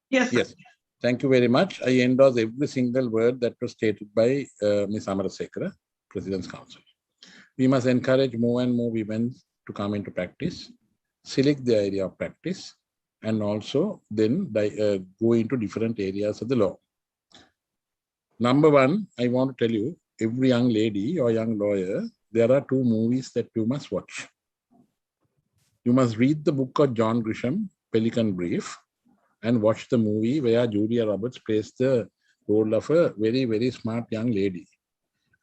Yes. Yes. Thank you very much. I endorse every single word that was stated by Ms. Amarasekara, President's Counsel. We must encourage more and more women to come into practice, select the area of practice, and also then go into different areas of the law. Number one, I want to tell you, every young lady or young lawyer, there are two movies that you must watch. You must read the book of John Grisham, Pelican Brief, and watch the movie where Julia Roberts plays the role of a very, very smart young lady.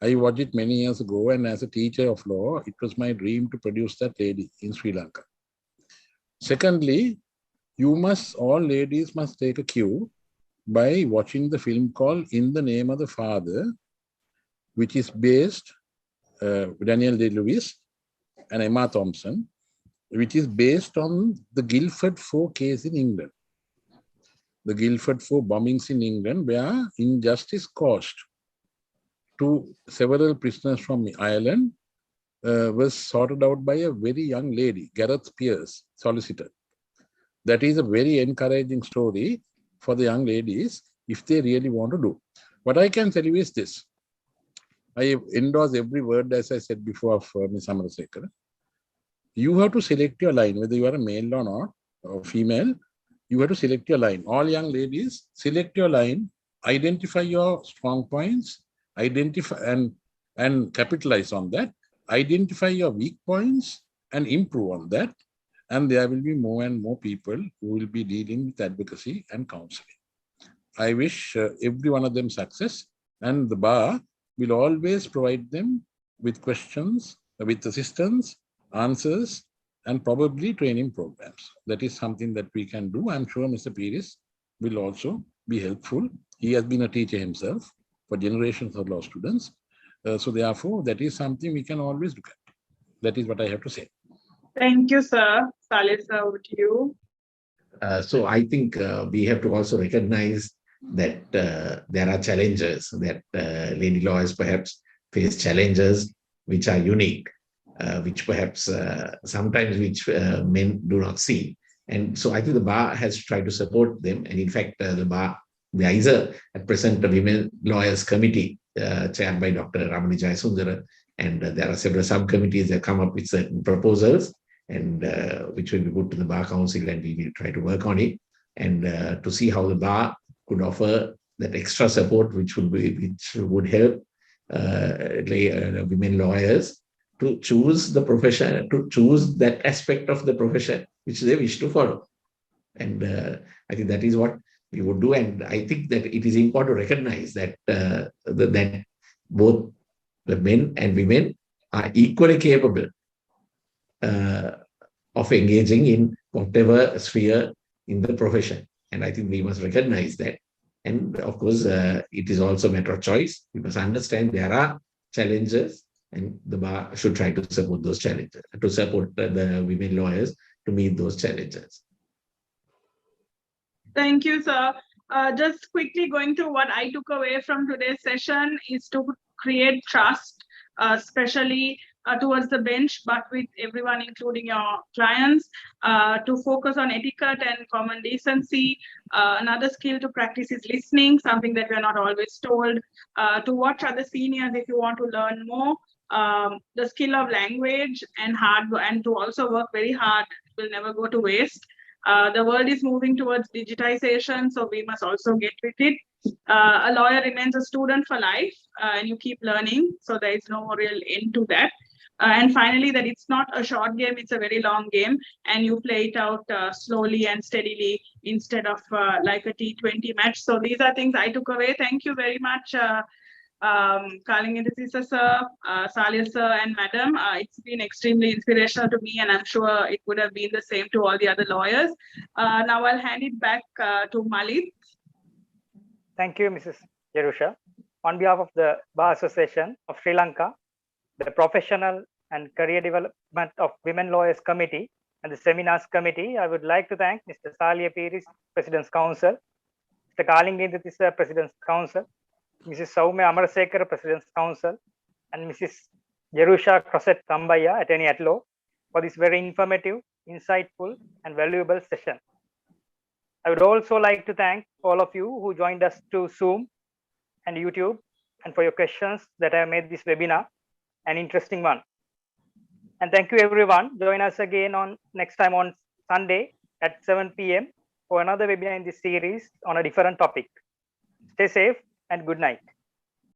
I watched it many years ago, and as a teacher of law, it was my dream to produce that lady in Sri Lanka. Secondly, all ladies must take a cue by watching the film called In the Name of the Father, which is based, Daniel Day-Lewis and Emma Thompson, which is based on the Guildford 4 case in England. The Guildford 4 bombings in England, where injustice caused to several prisoners from Ireland was sorted out by a very young lady, Gareth Pierce, solicitor. That is a very encouraging story for the young ladies if they really want to do. What I can tell you is this. I endorse every word, as I said before, of Ms. Amarasekara. You have to select your line, whether you are a male or not, or female, you have to select your line. All young ladies, select your line, identify your strong points, identify and capitalize on that, identify your weak points and improve on that, And there will be more and more people who will be dealing with advocacy and counseling. I wish every one of them success, and the bar will always provide them with questions, with assistance, answers, and probably training programs. That is something that we can do. I'm sure Mr. Pires will also be helpful. He has been a teacher himself for generations of law students. So therefore, that is something we can always look at. That is what I have to say. Thank you, sir. Salih, sir, over to you. So I think we have to also recognize that there are challenges, that lady lawyers perhaps face challenges which are unique, which perhaps sometimes which men do not see. And so I think the bar has tried to support them. And in fact, there is at present a women lawyers committee chaired by Dr. Ramani Jayasundara. And there are several subcommittees that come up with certain proposals, and which will be put to the Bar Council, and we will try to work on it, and to see how the bar could offer that extra support which would help women lawyers to choose the profession, to choose that aspect of the profession which they wish to follow. And I think that is what we would do. And I think that it is important to recognize that that both the men and women are equally capable of engaging in whatever sphere in the profession. And I think we must recognize that. And of course, it is also a matter of choice. We must understand there are challenges, and the bar should try to support those challenges, to support the women lawyers to meet those challenges. Thank you, sir. Just quickly going through what I took away from today's session is to create trust, especially towards the bench, but with everyone, including your clients, to focus on etiquette and common decency. Another skill to practice is listening, something that we're not always told. To watch other seniors if you want to learn more. The skill of language and to also work very hard will never go to waste. The world is moving towards digitization, so we must also get with it. A lawyer remains a student for life, and you keep learning, so there is no real end to that. And finally, that it's not a short game, it's a very long game, and you play it out slowly and steadily instead of like a T20 match. So these are things I took away. Thank you very much, Kalinga sir, Salih sir, and madam. It's been extremely inspirational to me, and I'm sure it would have been the same to all the other lawyers. Now I'll hand it back to Malik. Thank you, Mrs. Jerusha. On behalf of the Bar Association of Sri Lanka, the Professional and Career Development of Women Lawyers Committee, and the Seminars Committee, I would like to thank Mr. Salih Pires, President's Counsel, Mr. Kalinga, President's Counsel, Mrs. Soumya Amarasekara, President's Counsel, and Mrs. Jerusha Crosset Kambaya, Attorney at Law, for this very informative, insightful, and valuable session. I would also like to thank all of you who joined us through Zoom and YouTube, and for your questions that have made this webinar an interesting one. And thank you, everyone. Join us again on next time on Sunday at 7 p.m. for another webinar in this series on a different topic. Stay safe and good night.